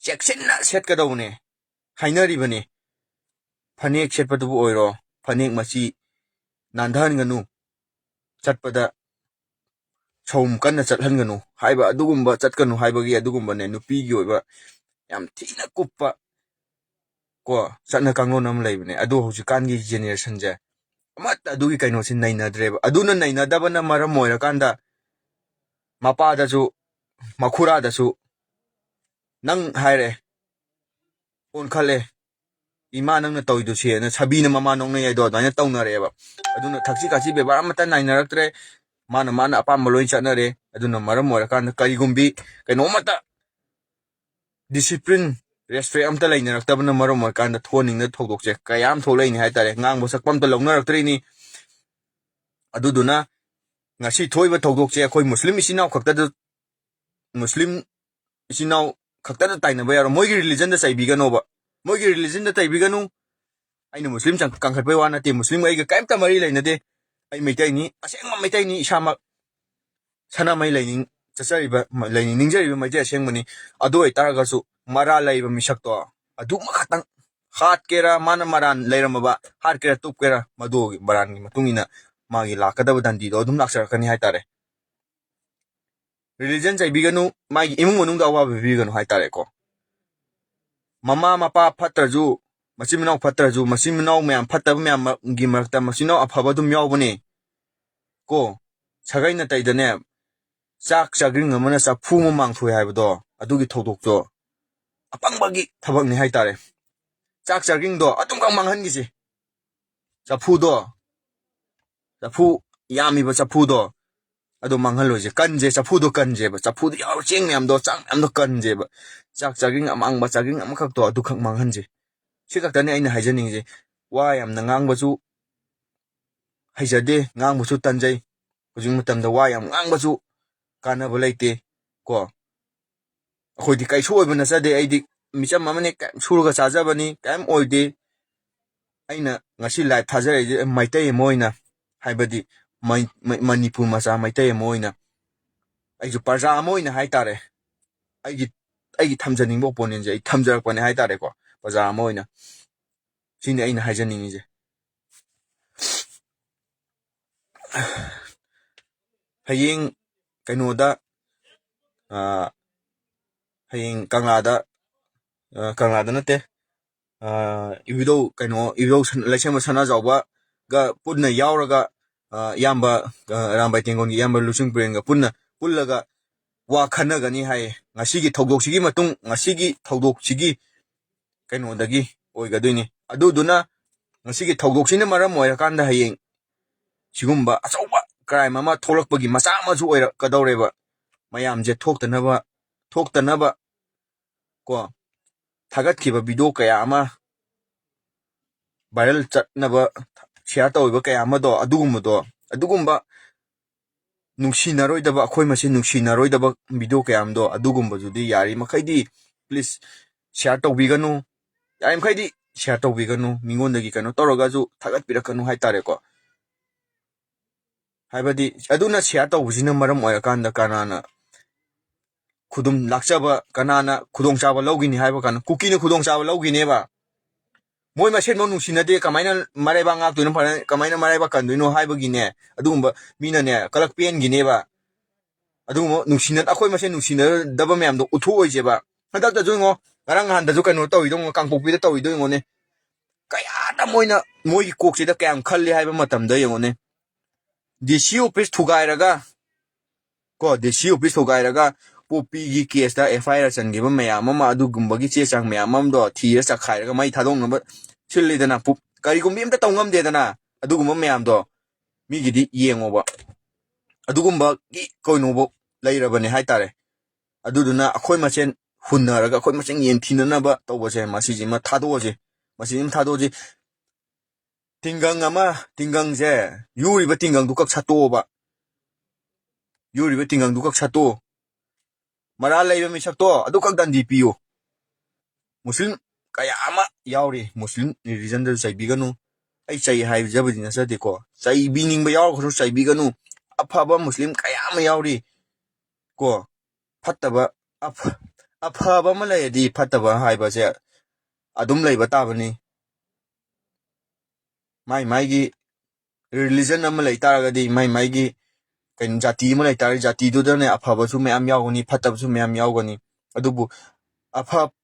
ꯆꯦꯛꯁꯤꯟꯅ ꯁꯦꯠꯀꯗꯧꯕꯅꯦ ꯍꯥꯏꯅꯔꯤꯕꯅꯤ ꯐꯅꯦꯛ ꯁꯦꯠꯄꯗꯨꯕꯨ ꯑꯣꯏꯔꯣ ꯐꯅꯦꯛ ꯃꯆꯤ ꯅꯥꯟꯊꯍꯟꯒꯅꯨ ꯆꯠꯄꯗ ꯁꯧꯝ ꯀꯟꯅ ꯆꯠꯍꯟꯒꯅꯨ ꯍꯥꯏꯕ ꯑꯗꯨꯒꯨꯝꯕ ꯆꯠꯀꯅꯨ ꯍꯥꯏꯕꯒꯤ ꯑꯗꯨꯒꯨꯝꯕꯅꯦ ꯅꯨꯄꯤꯒꯤ ꯑꯣꯏꯕ ꯌꯥꯝ ꯊꯤꯅ ꯀꯨꯞꯄ ꯀꯣ ꯆꯠꯅ ꯀꯥꯡꯂꯣꯟ ꯑꯃ ꯂꯩꯕꯅꯦ ꯑꯗꯣ ꯍꯧꯖꯤꯛꯀꯥꯟꯒꯤ ꯖꯦꯅꯦꯔꯦꯁꯟꯁꯦ ꯑꯃꯠꯇ ꯑꯗꯨꯒꯤ ꯀꯩꯅꯣꯁꯤ ꯅꯩꯅꯗ꯭ꯔꯦꯕ ꯑꯗꯨꯅ ꯅꯩꯅꯗꯕꯅ ꯃꯔꯝ ꯑꯣꯏꯔꯀꯥꯟꯗ ꯃꯄꯥꯗꯁꯨ ꯃꯈꯨꯔꯥꯗꯁꯨ ꯅꯪ ꯍꯥꯏꯔꯦ ꯑꯣꯟꯈꯠꯂꯦ ꯏꯃꯥ ꯅꯪꯅ ꯇꯧꯔꯤꯗꯨ ꯁꯦꯅ ꯁꯥꯕꯤꯅ ꯃꯃꯥ ꯅꯣꯛꯅꯩ ꯍꯥꯏꯗꯣ ꯑꯗꯨꯃꯥꯏꯅ ꯇꯧꯅꯔꯦꯕ ꯑꯗꯨꯅ ꯊꯛꯁꯤ ꯈꯥꯁꯤ ꯕꯦꯕꯥꯔ ꯑꯃꯠꯇ ꯅꯥꯏꯅꯔꯛꯇ꯭ꯔꯦ ꯃꯥꯅ ꯑꯄꯥꯝꯕ ꯂꯣꯏ ꯆꯠꯅꯔꯦ ꯑꯗꯨꯅ ꯃꯔꯝ ꯑꯣꯏꯔꯀꯥꯟꯗ ꯀꯔꯤꯒꯨꯝꯕꯤ ꯀꯩꯅꯣꯃꯠꯇ ꯗꯤꯁꯤꯄ꯭ꯂꯤꯟ ꯔꯦꯁꯄꯦꯛ ꯑꯝꯇ ꯂꯩꯅꯔꯛꯇꯕꯅ ꯃꯔꯝ ꯑꯣꯏꯔꯀꯥꯟꯗ ꯊꯣꯛꯍꯟꯅꯤꯡꯗꯕ ꯊꯧꯗꯣꯛꯁꯦ ꯀꯌꯥ ꯑꯃ ꯊꯣꯛꯂꯛꯏꯅꯤ ꯍꯥꯏꯇꯥꯔꯦ ꯉꯥꯡꯕ ꯁꯛꯄ ꯑꯝꯇ ꯂꯧꯅꯔꯛꯇ꯭ꯔꯤꯅꯤ ꯑꯗꯨꯗꯨꯅ ꯉꯁꯤ ꯊꯣꯛꯏꯕ ꯊꯧꯗꯣꯛꯁꯦ ꯑꯩꯈꯣꯏ ꯃꯨꯁꯂꯤꯝ ꯏꯆꯤꯟ ꯏꯅꯥꯎ ꯈꯛꯇꯗ ꯇꯥꯏꯅꯕ ꯌꯥꯔꯣꯏ ꯃꯣꯏꯒꯤ ꯔꯤꯂꯤꯖꯟꯗ ꯆꯩꯕꯤꯒꯅꯣꯕ ꯃꯣꯏꯒꯤ ꯔꯤꯂꯤꯖꯟꯗ ꯇꯩꯕꯤꯒꯅꯨ ꯑꯩꯅ ꯃꯨꯁꯂꯤꯝ ꯀꯟꯈꯠꯄꯩ ꯋꯥ ꯅꯠꯇꯦ ꯃꯨꯁꯂꯤꯝ ꯑꯩꯒ ꯀꯩꯝꯇ ꯃꯔꯤ ꯂꯩꯅꯗꯦ ꯑꯩ ꯃꯩꯇꯩꯅꯤ ꯑꯁꯦꯡꯕ ꯃꯩꯇꯩꯅꯤ ꯏꯁꯥꯃꯛ ꯁꯅꯥꯃꯍꯤ ꯂꯥꯏꯅꯤꯡ ꯅꯤꯡꯖꯔꯤꯕ ꯃꯩꯇꯩ ꯑꯁꯦꯡꯕꯅꯤ ꯑꯗꯨ ꯑꯣꯏꯇꯥꯔꯒꯁꯨ ꯃꯔꯥꯜ ꯂꯩꯕ ꯃꯤꯁꯛꯇꯣ ꯑꯗꯨꯃꯈꯛꯇꯪ ꯍꯥꯠꯀꯦꯔꯥ ꯃꯥꯅ ꯃꯔꯥꯟ ꯂꯩꯔꯝꯃꯕ ꯍꯥꯠꯀꯦꯔꯥ ꯇꯨꯞꯀꯦꯔꯥ ꯃꯗꯨꯒꯤ ꯃꯔꯥꯟꯒꯤ ꯃꯇꯨꯡ ꯏꯟꯅ ꯃꯥꯒꯤ ꯂꯥꯛꯀꯗꯕ ꯗꯟꯗꯤꯗꯣ ꯑꯗꯨꯝ ꯂꯥꯛꯆꯔꯛꯀꯅꯤ ꯍꯥꯏꯇꯥꯔꯦ ꯔꯤꯂꯤꯖꯟ ꯆꯩꯕꯤꯒꯅꯨ ꯃꯥꯒꯤ ꯏꯃꯨꯡ ꯃꯅꯨꯡꯗ ꯑꯋꯥꯕ ꯄꯤꯕꯤꯒꯅꯨ ꯍꯥꯏꯇꯥꯔꯦꯀꯣ ꯃꯃꯥ ꯃꯄꯥ ꯐꯠꯇ꯭ꯔꯁꯨ ꯃꯆꯤꯟ ꯃꯅꯥꯎ ꯐꯠꯇ꯭ꯔꯁꯨ ꯃꯆꯤꯟ ꯃꯅꯥꯎ ꯃꯌꯥꯝ ꯐꯠꯇꯕ ꯃꯌꯥꯝꯒꯤ ꯃꯔꯛꯇ ꯃꯆꯤꯟ ꯃꯅꯥꯎ ꯑꯐꯕ ꯑꯗꯨꯝ ꯌꯥꯎꯕꯅꯦ ꯀꯣ ꯁꯥꯒꯩ ꯅꯥꯇꯩꯗꯅꯦ ꯆꯥꯛ ꯆꯥꯒ꯭ꯔꯤꯡ ꯑꯃꯅ ꯆꯐꯨ ꯑꯃ ꯃꯥꯡꯊꯣꯛꯑꯦ ꯍꯥꯏꯕꯗꯣ ꯑꯗꯨꯒꯤ ꯊꯧꯗꯣꯛꯇꯣ ꯑꯄꯪꯕꯒꯤ ꯊꯕꯛꯅꯤ ꯍꯥꯏꯇꯥꯔꯦ ꯆꯥꯛ ꯆꯥꯒ꯭ꯔꯤꯡꯗꯣ ꯑꯗꯨꯝꯀꯛ ꯃꯥꯡꯍꯟꯈꯤꯁꯦ ꯆꯐꯨ ꯌꯥꯝꯃꯤꯕ ꯆꯐꯨꯗꯣ ꯑꯗꯣ ꯃꯥꯡꯍꯜꯂꯣꯏꯁꯦ ꯀꯟꯁꯦ ꯆꯐꯨꯗꯣ ꯀꯟꯁꯦꯕ ꯆꯐꯨꯗꯣ ꯌꯥꯎꯔ ꯆꯦꯡ ꯃꯌꯥꯝꯗꯣ ꯆꯥꯛ ꯃꯌꯥꯝꯗꯣ ꯀꯟꯁꯦꯕ ꯆꯥꯛ ꯆꯥꯒ꯭ꯔꯤꯡ ꯑꯃꯥꯡꯕ ꯆꯥꯒ꯭ꯔꯤꯡ ꯑꯃꯈꯛꯇꯣ ꯑꯗꯨꯈꯛ ꯃꯥꯡꯍꯟꯁꯦ ꯁꯤ ꯈꯛꯇꯅꯤ ꯑꯩꯅ ꯍꯥꯏꯖꯅꯤꯡꯉꯤꯁꯦ ꯋꯥ ꯌꯥꯝꯅ ꯉꯥꯡꯕꯁꯨ ꯍꯩꯖꯗꯦ ꯉꯥꯡꯕꯁꯨ ꯇꯟꯖꯩ ꯍꯧꯖꯤꯛ ꯃꯇꯝꯗ ꯋꯥ ꯌꯥꯝ ꯉꯥꯡꯕꯁꯨ ꯀꯥꯟꯅꯕ ꯂꯩꯇꯦ ꯀꯣ ꯑꯩꯈꯣꯏꯗꯤ ꯀꯩꯁꯨ ꯑꯣꯏꯕ ꯅꯠꯆꯗꯦ ꯑꯩꯗꯤ ꯃꯤꯆꯝ ꯑꯃꯅꯤ ꯀꯩꯝ ꯁꯨꯔꯒ ꯆꯥꯖꯕꯅꯤ ꯀꯩꯝ ꯑꯣꯏꯗꯦ ꯑꯩꯅ ꯉꯁꯤ ꯂꯥꯏꯚ ꯊꯥꯖꯔꯛꯏꯁꯦ ꯃꯩꯇꯩ ꯑꯃ ꯑꯣꯏꯅ ꯍꯥꯏꯕꯗꯤ ꯃꯅꯤꯄꯨꯔ ꯃꯆꯥ ꯃꯩꯇꯩ ꯑꯃ ꯑꯣꯏꯅ ꯑꯩꯁꯨ ꯄ꯭ꯔꯖꯥ ꯑꯃ ꯑꯣꯏꯅ ꯍꯥꯏꯇꯥꯔꯦ ꯑꯩꯒꯤ ꯊꯝꯖꯅꯤꯡꯕ ꯑꯣꯄꯣꯅꯦꯟꯁꯦ ꯑꯩ ꯊꯝꯖꯔꯛꯄꯅꯦ ꯍꯥꯏꯇꯥꯔꯦꯀꯣ ꯄ꯭ꯔꯖꯥ ꯑꯃ ꯑꯣꯏꯅ ꯁꯤꯅꯤ ꯑꯩꯅ ꯍꯥꯏꯖꯅꯤꯡꯉꯤꯁꯦ ꯍꯌꯦꯡ ꯀꯩꯅꯣꯗ ꯍꯌꯦꯡ ꯀꯪꯂꯥꯗ ꯅꯠꯇꯦ ꯏꯕꯨꯙꯧ ꯂꯩꯁꯦꯝꯕ ꯁꯅꯥꯖꯥꯎꯕꯒ ꯄꯨꯟꯅ ꯌꯥꯎꯔꯒ ꯏꯌꯥꯝꯕ ꯑꯔꯥꯝꯕꯥꯏ ꯇꯦꯡꯒꯣꯟꯒꯤ ꯏꯌꯥꯝꯕ ꯂꯨꯆꯤꯡ ꯄꯨꯔꯦꯟꯒ ꯄꯨꯜꯂꯒ ꯋꯥ ꯈꯟꯅꯒꯅꯤ ꯍꯥꯏꯌꯦ ꯉꯁꯤꯒꯤ ꯊꯧꯗꯣꯛꯁꯤꯒꯤ ꯃꯇꯨꯡ ꯉꯁꯤꯒꯤ ꯊꯧꯗꯣꯛꯁꯤꯒꯤ ꯀꯩꯅꯣꯗꯒꯤ ꯑꯣꯏꯒꯗꯣꯏꯅꯤ ꯑꯗꯨꯗꯨꯅ ꯉꯁꯤꯒꯤ ꯊꯧꯗꯣꯛꯁꯤꯅ ꯃꯔꯝ ꯑꯣꯏꯔꯀꯥꯟꯗ ꯍꯌꯦꯡ ꯁꯤꯒꯨꯝꯕ ꯑꯆꯧꯕ ꯀ꯭ꯔꯥꯏꯝ ꯑꯃ ꯊꯣꯛꯂꯛꯄꯒꯤ ꯃꯆꯥ ꯑꯃꯁꯨ ꯑꯣꯏꯔꯛꯀꯗꯧꯔꯦꯕ ꯃꯌꯥꯝꯁꯦ ꯊꯣꯛꯇꯅꯕ ꯀꯣ ꯊꯥꯒꯠꯈꯤꯕ ꯚꯤꯗꯤꯑꯣ ꯀꯌꯥ ꯑꯃ ꯚꯥꯏꯔꯦꯜ ꯆꯠꯅꯕ ꯁꯤꯌꯥꯔ ꯇꯧꯔꯤꯕ ꯀꯌꯥ ꯑꯃꯗꯣ ꯑꯗꯨꯒꯨꯝꯕ ꯅꯨꯡꯁꯤꯅꯔꯣꯏꯗꯕ ꯑꯩꯈꯣꯏ ꯃꯁꯦꯟ ꯅꯨꯡꯁꯤꯅꯔꯣꯏꯗꯕ ꯚꯤꯗꯤꯑꯣ ꯀꯌꯥ ꯑꯃꯗꯣ ꯑꯗꯨꯒꯨꯝꯕꯗꯨꯗꯤ ꯌꯥꯔꯤ ꯃꯈꯩꯗꯤ ꯄ꯭ꯂꯤꯖ ꯁꯤꯌꯥꯔ ꯇꯧꯕꯤꯒꯅꯨ ꯌꯥꯔꯤ ꯃꯈꯩꯗꯤ ꯁꯤꯌꯥꯔ ꯇꯧꯕꯤꯒꯅꯨ ꯃꯤꯉꯣꯟꯗꯒꯤ ꯀꯩꯅꯣ ꯇꯧꯔꯒꯁꯨ ꯊꯥꯒꯠꯄꯤꯔꯛꯀꯅꯨ ꯍꯥꯏꯇꯥꯔꯦꯀꯣ ꯍꯥꯏꯕꯗꯤ ꯑꯗꯨꯅ ꯁꯤꯌꯥꯔ ꯇꯧꯕꯁꯤꯅ ꯃꯔꯝ ꯑꯣꯏꯔꯀꯥꯟꯗ ꯀꯅꯥꯅ ꯈꯨꯗꯨꯝ ꯂꯥꯛꯆꯕ ꯀꯅꯥꯅ ꯈꯨꯗꯣꯡꯆꯥꯕ ꯂꯧꯈꯤꯅꯤ ꯍꯥꯏꯕ ꯀꯥꯟꯗ ꯀꯨꯀꯤꯅ ꯈꯨꯗꯣꯡꯆꯥꯕ ꯂꯧꯈꯤꯅꯦꯕ ꯃꯣꯏ ꯃꯁꯦꯟꯐꯥꯎ ꯅꯨꯡꯁꯤꯅꯗꯦ ꯀꯃꯥꯏꯅ ꯃꯔꯩꯕꯥꯛ ꯉꯥꯛꯇꯣꯏꯅꯣ ꯀꯃꯥꯏꯅ ꯃꯔꯩꯕꯥꯛ ꯀꯟꯗꯣꯏꯅꯣ ꯍꯥꯏꯕꯒꯤꯅꯦ ꯑꯗꯨꯒꯨꯝꯕ ꯃꯤꯅꯅꯦ ꯀꯂꯛ ꯄꯦꯟꯈꯤꯅꯦꯕ ꯑꯗꯨꯒꯨꯝꯕ ꯑꯩꯈꯣꯏ ꯃꯁꯦꯟ ꯅꯨꯡꯁꯤꯅꯗꯕ ꯃꯌꯥꯝꯗꯣ ꯎꯠꯊꯣꯛꯑꯣꯏꯁꯦꯕ ꯍꯟꯗꯛꯇꯁꯨ ꯌꯦꯡꯉꯣ ꯉꯔꯥꯡ ꯅꯍꯥꯟꯗꯁꯨ ꯀꯩꯅꯣ ꯇꯧꯋꯤꯗꯣ ꯀꯥꯡꯄꯣꯛꯄꯤꯗ ꯇꯧꯋꯤꯗꯣ ꯌꯦꯡꯉꯣꯅꯦ ꯀꯌꯥꯗ ꯃꯣꯏꯒꯤ ꯀꯣꯛꯁꯤꯗ ꯀꯌꯥꯝ ꯈꯜꯂꯤ ꯍꯥꯏꯕ ꯃꯇꯝꯗ ꯌꯦꯡꯉꯣꯅꯦ ꯗꯤ.ꯁꯤ ꯑꯣꯐꯤꯁ ꯊꯨꯒꯥꯏꯔꯒ ꯄꯣꯄꯤꯒꯤ ꯀꯦꯁꯇ FIR ꯆꯟꯈꯤꯕ ꯃꯌꯥꯝ ꯑꯃ ꯑꯗꯨꯒꯨꯝꯕꯒꯤ ꯆꯦ ꯆꯥꯡ ꯃꯌꯥꯝ ꯑꯃꯗꯣ ꯊꯤꯔ ꯆꯈꯥꯏꯔꯒ ꯃꯩ ꯊꯥꯗꯣꯛꯅꯕ ꯁꯤꯜꯂꯤꯗꯅ ꯀꯔꯤꯒꯨꯝꯕ ꯑꯝꯇ ꯇꯧ ꯉꯝꯗꯦꯗꯅ ꯑꯗꯨꯒꯨꯝꯕ ꯃꯌꯥꯝꯗꯣ ꯃꯤꯒꯤꯗꯤ ꯌꯦꯡꯉꯣꯕ ꯑꯗꯨꯒꯨꯝꯕꯒꯤ ꯀꯩꯅꯣꯕꯨ ꯂꯩꯔꯕꯅꯦ ꯍꯥꯏꯇꯥꯔꯦ ꯑꯗꯨꯗꯨꯅ ꯑꯩꯈꯣꯏ ꯃꯁꯦꯟ ꯍꯨꯟꯅꯔꯒ ꯑꯩꯈꯣꯏ ꯃꯁꯦꯟ ꯌꯦꯡꯊꯤꯅꯅꯕ ꯇꯧꯕꯁꯦ ꯃꯁꯤꯁꯤꯃ ꯊꯥꯗꯣꯛꯑꯁꯤ ꯇꯤꯡꯒꯪꯁꯦ ꯌꯨꯔꯤꯕ ꯇꯤꯡꯒꯪꯗꯨ ꯈꯛ ꯁꯠꯇꯣꯛꯑꯣꯕ ꯃꯔꯥꯜ ꯂꯩꯕ ꯃꯤꯁꯛꯇꯣ ꯑꯗꯨꯈꯛ ꯗꯟꯗꯤ ꯄꯤꯌꯨ ꯃꯨꯁꯂꯤꯝ ꯀꯌꯥ ꯑꯃ ꯌꯥꯎꯔꯤ ꯃꯨꯁꯂꯤꯝ ꯔꯤꯂꯤꯖꯟꯗꯁꯨ ꯆꯩꯕꯤꯒꯅꯨ ꯑꯩ ꯆꯩ ꯍꯥꯏꯖꯕꯗꯤ ꯅꯠꯆꯗꯦꯀꯣ ꯆꯩꯕꯤꯅꯤꯡꯕ ꯌꯥꯎꯔꯒꯁꯨ ꯆꯩꯕꯤꯒꯅꯨ ꯑꯐꯕ ꯃꯨꯁꯂꯤꯝ ꯀꯌꯥ ꯑꯃ ꯌꯥꯎꯔꯤ ꯀꯣ ꯐꯠꯇꯕ ꯑꯃ ꯂꯩꯔꯗꯤ ꯐꯠꯇꯕ ꯍꯥꯏꯕꯁꯦ ꯑꯗꯨꯝ ꯂꯩꯕ ꯇꯥꯕꯅꯤ ꯃꯥꯏꯒꯤ ꯔꯤꯂꯤꯖꯟ ꯑꯃ ꯂꯩ ꯇꯥꯔꯒꯗꯤ ꯃꯥꯏꯒꯤ ꯀꯩꯅꯣ ꯖꯥꯇꯤ ꯑꯃ ꯂꯩꯇꯥꯔꯗꯤ ꯖꯥꯇꯤꯗꯨꯗꯅꯦ ꯑꯐꯕꯁꯨ ꯃꯌꯥꯝ ꯌꯥꯎꯒꯅꯤ ꯐꯠꯇꯕꯁꯨ ꯃꯌꯥꯝ ꯌꯥꯎꯒꯅꯤ ꯑꯗꯨꯕꯨ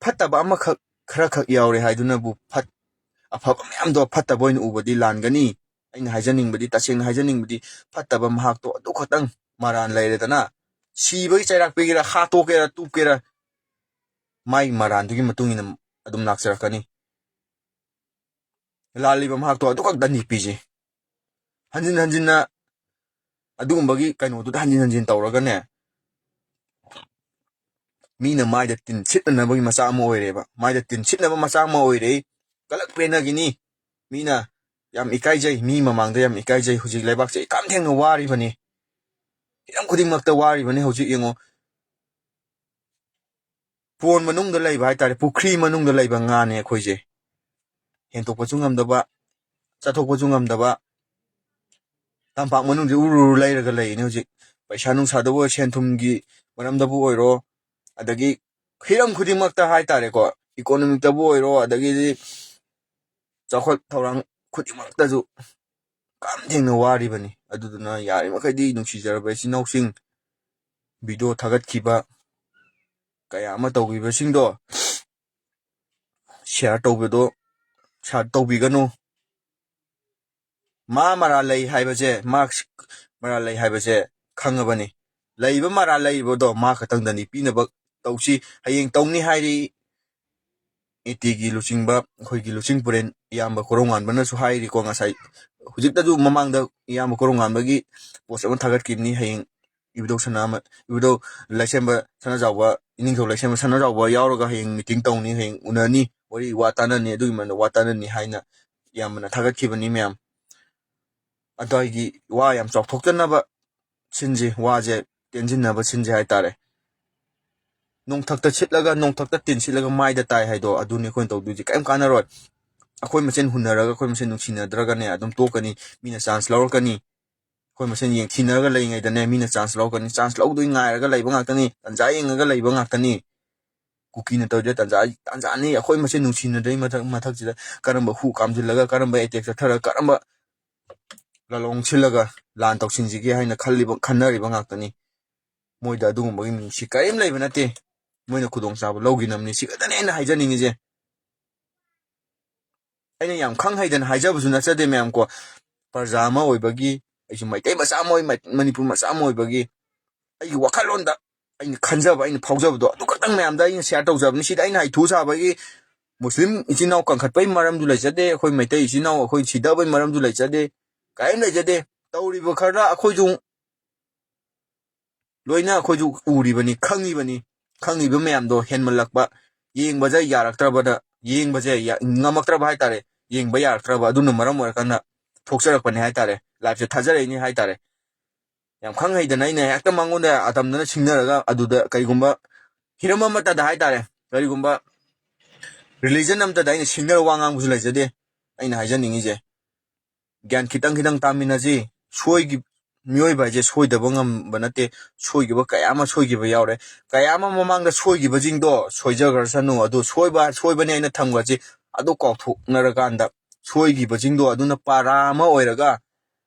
ꯐꯠꯇꯕ ꯑꯃꯈꯛ ꯈꯔꯈꯛ ꯌꯥꯎꯔꯦ ꯍꯥꯏꯗꯨꯅꯕꯨ ꯑꯐꯕ ꯃꯌꯥꯝꯗꯣ ꯐꯠꯇꯕ ꯑꯣꯏꯅ ꯎꯕꯗꯤ ꯂꯥꯟꯒꯅꯤ ꯑꯩꯅ ꯍꯥꯏꯖꯅꯤꯡꯕꯗꯤ ꯇꯁꯦꯡꯅ ꯍꯥꯏꯖꯅꯤꯡꯕꯗꯤ ꯐꯠꯇꯕ ꯃꯍꯥꯛꯇꯣ ꯑꯗꯨ ꯈꯛꯇꯪ ꯃꯔꯥꯟ ꯂꯩꯔꯦꯗꯅ ꯁꯤꯕꯒꯤ ꯆꯩꯔꯥꯛ ꯄꯤꯒꯦꯔꯥ ꯍꯥꯠꯇꯣꯛꯀꯦꯔꯥ ꯇꯨꯞꯀꯦꯔꯥ ꯃꯥꯏ ꯃꯔꯥꯟꯗꯨꯒꯤ ꯃꯇꯨꯡ ꯏꯟꯅ ꯑꯗꯨꯝ ꯂꯥꯛꯆꯔꯛꯀꯅꯤ ꯂꯥꯜꯂꯤꯕ ꯃꯍꯥꯛꯇꯣ ꯑꯗꯨꯈꯛ ꯗꯟꯗꯤ ꯄꯤꯖꯩ ꯍꯟꯖꯤꯟꯅ ꯑꯗꯨꯒꯨꯝꯕꯒꯤ ꯀꯩꯅꯣꯗꯨꯗ ꯍꯟꯖꯤꯟ ꯇꯧꯔꯒꯅꯦ ꯃꯤꯅ ꯃꯥꯏꯗ ꯇꯤꯟ ꯁꯤꯠꯅꯅꯕꯒꯤ ꯃꯆꯥ ꯑꯃ ꯑꯣꯏꯔꯦꯕ ꯃꯥꯏꯗ ꯇꯤꯟ ꯁꯤꯠꯅꯕ ꯃꯆꯥ ꯑꯃ ꯑꯣꯏꯔꯦ ꯀꯂꯛ ꯄꯦꯟꯅꯒꯤꯅꯤ ꯃꯤꯅ ꯌꯥꯝ ꯏꯀꯥꯏꯖꯩ ꯃꯤ ꯃꯃꯥꯡꯗ ꯌꯥꯝ ꯏꯀꯥꯏꯖꯩ ꯍꯧꯖꯤꯛ ꯂꯩꯕꯥꯛꯁꯦ ꯏꯀꯥꯝ ꯊꯦꯡꯅ ꯋꯥꯔꯤꯕꯅꯤ ꯍꯤꯔꯝ ꯈꯨꯗꯤꯡꯃꯛꯇ ꯋꯥꯔꯤꯕꯅꯤ ꯍꯧꯖꯤꯛ ꯌꯦꯡꯉꯣ ꯄꯣꯟ ꯃꯅꯨꯡꯗ ꯂꯩꯕ ꯍꯥꯏꯇꯥꯔꯦ ꯄꯨꯈ꯭ꯔꯤ ꯃꯅꯨꯡꯗ ꯂꯩꯕ ꯉꯥꯅꯦ ꯑꯩꯈꯣꯏꯁꯦ ꯍꯦꯟꯇꯣꯛꯄꯁꯨ ꯉꯝꯗꯕ ꯆꯠꯊꯣꯛꯄꯁꯨ ꯉꯝꯗꯕ ꯇꯝꯄꯥꯛ ꯃꯅꯨꯡꯁꯦ ꯎꯔꯨ ꯂꯩꯔꯒ ꯂꯩꯅꯦ ꯍꯧꯖꯤꯛ ꯄꯩꯁꯥ ꯅꯨꯡꯁꯥꯗꯕꯨ ꯑꯣꯏꯔꯣ ꯁꯦꯟ ꯊꯨꯝꯒꯤ ꯃꯔꯝꯗꯕꯨ ꯑꯣꯏꯔꯣ ꯑꯗꯒꯤ ꯍꯤꯔꯝ ꯈꯨꯗꯤꯡꯃꯛꯇ ꯍꯥꯏꯇꯥꯔꯦꯀꯣ ꯏꯀꯣꯅꯣꯃꯤꯛꯇꯕꯨ ꯑꯣꯏꯔꯣ ꯑꯗꯒꯤꯗꯤ ꯆꯥꯎꯈꯠ ꯊꯧꯔꯥꯡ ꯈꯨꯗꯤꯡꯃꯛꯇꯁꯨ ꯀꯥꯝ ꯊꯦꯡꯅ ꯋꯥꯔꯤꯕꯅꯤ ꯑꯗꯨꯗꯨꯅ ꯌꯥꯔꯤꯃꯈꯩꯗꯤ ꯅꯨꯡꯁꯤꯖꯔꯕ ꯏꯆꯤꯜ ꯏꯅꯥꯎꯁꯤꯡ ꯚꯤꯗꯤꯑꯣ ꯊꯥꯒꯠꯈꯤꯕ ꯀꯌꯥ ꯑꯃ ꯇꯧꯈꯤꯕꯁꯤꯡꯗꯣ ꯁꯤꯌꯥꯔ ꯇꯧꯕꯤꯒꯅꯨ ꯃꯔꯥꯜ ꯂꯩ ꯍꯥꯏꯕꯁꯦ ꯈꯪꯉꯕꯅꯤ ꯂꯩꯕ ꯃꯔꯥꯜ ꯂꯩꯕꯗꯣ ꯃꯥ ꯈꯛꯇꯪꯗꯅꯤ ꯄꯤꯅꯕ ꯇꯧꯁꯤ ꯍꯌꯦꯡ ꯇꯧꯅꯤ ꯍꯥꯏꯔꯤ ꯑꯦꯇꯤꯒꯤ ꯂꯨꯆꯤꯡꯕ ꯑꯩꯈꯣꯏꯒꯤ ꯂꯨꯆꯤꯡ ꯄꯨꯔꯦꯟ ꯏꯌꯥꯝꯕ ꯀꯣꯔꯧꯉꯥꯟꯕꯅꯁꯨ ꯍꯥꯏꯔꯤꯀꯣ ꯉꯁꯥꯏ ꯍꯧꯖꯤꯛꯇꯁꯨ ꯃꯃꯥꯡꯗ ꯏꯌꯥꯝꯕ ꯀꯣꯔꯧꯉꯥꯟꯕꯒꯤ ꯄꯣꯁꯠ ꯑꯃ ꯊꯥꯒꯠꯈꯤꯕꯅꯤ ꯍꯌꯦꯡ ꯏꯕꯨꯙꯧ ꯂꯩꯁꯦꯝꯕ ꯁꯅꯥꯖꯥꯎꯕ ꯏꯅꯤꯡꯊꯧ ꯂꯩꯁꯦꯝꯕ ꯁꯅꯥꯖꯥꯎꯕ ꯌꯥꯎꯔꯒ ꯍꯌꯦꯡ ꯃꯤꯇꯤꯡ ꯇꯧꯅꯤ ꯍꯌꯦꯡ ꯎꯅꯅꯤ ꯋꯥꯔꯤ ꯋꯥ ꯇꯥꯅꯅꯤ ꯑꯗꯨꯒꯤ ꯃꯔꯝꯗ ꯋꯥ ꯇꯥꯅꯅꯤ ꯍꯥꯏꯅ ꯏꯌꯥꯝꯕꯅ ꯊꯥꯒꯠꯈꯤꯕꯅꯤ ꯃꯌꯥꯝ ꯑꯗꯨꯋꯥꯏꯒꯤ ꯋꯥ ꯌꯥꯝ ꯆꯥꯎꯊꯣꯛꯇꯅꯕ ꯁꯤꯟꯁꯤ ꯋꯥꯁꯦ ꯇꯦꯟꯁꯤꯟꯅꯕ ꯁꯤꯟꯁꯤ ꯍꯥꯏꯇꯥꯔꯦ ꯅꯣꯡꯊꯛꯇ ꯇꯤꯟ ꯁꯤꯠꯂꯒ ꯃꯥꯏꯗ ꯇꯥꯏ ꯍꯥꯏꯗꯣ ꯑꯗꯨꯅꯤ ꯑꯩꯈꯣꯏꯅ ꯇꯧꯗꯣꯏꯁꯦ ꯀꯔꯤꯝ ꯀꯥꯟꯅꯔꯣꯏ ꯑꯩꯈꯣꯏ ꯃꯁꯦꯟ ꯍꯨꯟꯅꯔꯒ ꯑꯩꯈꯣই ꯃꯁꯦꯟ ꯅꯨꯡꯁꯤꯅꯗ꯭ꯔꯒꯅꯦ ꯑꯗꯨꯝ ꯇꯣꯛꯀꯅꯤ ꯃꯤꯅ ꯆꯥꯟꯁ ꯂꯧꯔꯛꯀꯅꯤ ꯑꯩꯈꯣꯏ ꯃꯁꯦꯟ ꯌꯦꯡꯊꯤꯅꯔꯒ ꯂꯩꯔꯤꯉꯩꯗꯅꯦ ꯃꯤꯅ ꯆꯥꯟꯁ ꯂꯧꯔꯛꯀꯅꯤ ꯆꯥꯟꯁ ꯂꯧꯗꯣꯏ ꯉꯥꯏꯔꯒ ꯂꯩꯕ ꯉꯥꯛꯇꯅꯤ ꯇꯟꯖꯥ ꯌꯦꯡꯉꯒ ꯂꯩꯕ ꯉꯥꯛꯇꯅꯤ ꯀꯨꯀꯤꯅ ꯇꯧꯔꯤꯁꯦ ꯇꯟꯖꯥꯅꯤ ꯑꯩꯈꯣꯏ ꯃꯁꯦꯟ ꯅꯨꯡꯁꯤꯅꯗꯩ ꯃꯊꯛꯁꯤꯗ ꯀꯔꯝꯕ ꯍꯨ ꯀꯥꯝꯁꯤꯜꯂꯒ ꯀꯔꯝꯕ ꯑꯦꯇꯦꯛ ꯆꯠꯊꯔꯒ ꯀꯔꯝꯕ ꯂꯂꯣꯡ ꯁꯤꯜꯂꯒ ꯂꯥꯟ ꯇꯧꯁꯤꯟꯁꯤꯒꯦ ꯍꯥꯏꯅ ꯈꯟꯅꯔꯤꯕ ꯉꯥꯛꯇꯅꯤ ꯃꯣꯏꯗ ꯑꯗꯨꯒꯨꯝꯕꯒꯤ ꯃꯤꯅꯨꯡꯁꯤ ꯀꯔꯤꯝ ꯂꯩꯕ ꯅꯠꯇꯦ ꯃꯣꯏꯅ ꯈꯨꯗꯣꯡꯆꯥꯕ ꯂꯧꯈꯤꯅꯕꯅꯤ ꯁꯤꯈꯛꯇꯅꯦ ꯑꯩꯅ ꯍꯥꯏꯖꯅꯤꯡꯉꯤꯁꯦ ꯑꯩꯅ ꯌꯥꯝ ꯈꯪ ꯍꯩꯗꯅ ꯍꯥꯏꯖꯕꯁꯨ ꯅꯠꯆꯗꯦ ꯃꯌꯥꯝ ꯀꯣ ꯄ꯭ꯔꯖꯥ ꯑꯃ ꯑꯣꯏꯕꯒꯤ ꯑꯩꯁꯨ ꯃꯩꯇꯩ ꯃꯆꯥ ꯑꯃ ꯃꯅꯤꯄꯨꯔ ꯃꯆꯥ ꯑꯃ ꯑꯣꯏꯕꯒꯤ ꯑꯩꯒꯤ ꯋꯥꯈꯜꯂꯣꯟꯗ ꯑꯩꯅ ꯈꯟꯖꯕ ꯑꯩꯅ ꯐꯥꯎꯖꯕꯗꯣ ꯑꯗꯨ ꯈꯛꯇꯪ ꯃꯌꯥꯝꯗ ꯑꯩꯅ ꯁꯦꯌꯔ ꯇꯧꯖꯕꯅꯤ ꯁꯤꯗ ꯑꯩꯅ ꯍꯩꯊꯨ ꯁꯥꯕꯒꯤ ꯃꯨꯁꯂꯤꯝ ꯏꯆꯤꯟ ꯏꯅꯥꯎ ꯀꯟꯈꯠꯄꯒꯤ ꯃꯔꯝꯁꯨ ꯂꯩꯖꯗꯦ ꯑꯩꯈꯣꯏ ꯃꯩꯇꯩ ꯏꯆꯤꯟ ꯏꯅꯥꯎ ꯑꯩꯈꯣꯏ ꯁꯤꯗꯕꯒꯤ ꯃꯔꯝꯁꯨ ꯂꯩꯖꯗꯦ ꯀꯔꯤꯝ ꯂꯩꯖꯗꯦ ꯇꯧꯔꯤꯕ ꯈꯔ ꯑꯩꯈꯣꯏꯁꯨ ꯂꯣꯏꯅ ꯑꯩꯈꯣꯏꯁꯨ ꯎꯔꯤꯕꯅꯤ ꯈꯪꯉꯤꯕ ꯃꯌꯥꯝꯗꯣ ꯍꯦꯟꯃꯜꯂꯛꯄ ꯌꯦꯡꯕꯁꯦ ꯌꯥꯔꯛꯇ꯭ꯔꯕꯗ ꯌꯦꯡꯕꯁꯦ ꯉꯝꯃꯛꯇ꯭ꯔꯕ ꯍꯥꯏꯇꯥꯔꯦ ꯌꯦꯡꯕ ꯌꯥꯔꯛꯇ꯭ꯔꯕ ꯑꯗꯨꯅ ꯃꯔꯝ ꯑꯣꯏꯔꯀꯥꯟꯗ ꯊꯣꯛꯆꯔꯛꯄꯅꯦ ꯍꯥꯏꯇꯥꯔꯦ ꯂꯥꯏꯐꯁꯦ ꯊꯥꯖꯔꯛꯏꯅꯤ ꯍꯥꯏꯇꯥꯔꯦ ꯌꯥꯝ ꯈꯪ ꯍꯩꯗꯅ ꯑꯩꯅ ꯍꯦꯛꯇ ꯃꯉꯣꯟꯗ ꯑꯇꯝꯗꯅ ꯁꯤꯡꯅꯔꯒ ꯑꯗꯨꯗ ꯀꯩꯒꯨꯝꯕ ꯍꯤꯔꯝ ꯑꯃꯠꯇꯗ ꯍꯥꯏꯇꯥꯔꯦ ꯀꯔꯤꯒꯨꯝꯕ ꯔꯤꯂꯤꯖꯟ ꯑꯃꯠꯇꯗ ꯑꯩꯅ ꯁꯤꯡꯅꯔ ꯋꯥ ꯉꯥꯡꯕꯁꯨ ꯂꯩꯖꯗꯦ ꯑꯩꯅ ꯍꯥꯏꯖꯅꯤꯡꯉꯤꯁꯦ ꯒ꯭ꯌꯥꯟ ꯈꯤꯇꯪ ꯇꯥꯃꯤꯟꯅꯁꯤ ꯃꯤꯑꯣꯏꯕ ꯍꯥꯏꯁꯦ ꯁꯣꯏꯗꯕ ꯉꯝꯕ ꯅꯠꯇꯦ ꯁꯣꯏꯈꯤꯕ ꯀꯌꯥ ꯑꯃ ꯁꯣꯏꯈꯤꯕ ꯌꯥꯎꯔꯦ ꯀꯌꯥ ꯑꯃ ꯃꯃꯥꯡꯗ ꯁꯣꯏꯈꯤꯕꯁꯤꯡꯗꯣ ꯁꯣꯏꯖꯈ꯭ꯔꯁꯅꯨ ꯑꯗꯨ ꯁꯣꯏꯕꯅꯦ ꯑꯩꯅ ꯊꯝꯈ꯭ꯔꯁꯤ ꯑꯗꯨ ꯀꯥꯎꯊꯣꯛꯅꯔꯀꯥꯟꯗ ꯁꯣꯏꯈꯤꯕꯁꯤꯡꯗꯣ ꯑꯗꯨꯅ ꯄꯥꯔꯥ ꯑꯃ ꯑꯣꯏꯔꯒ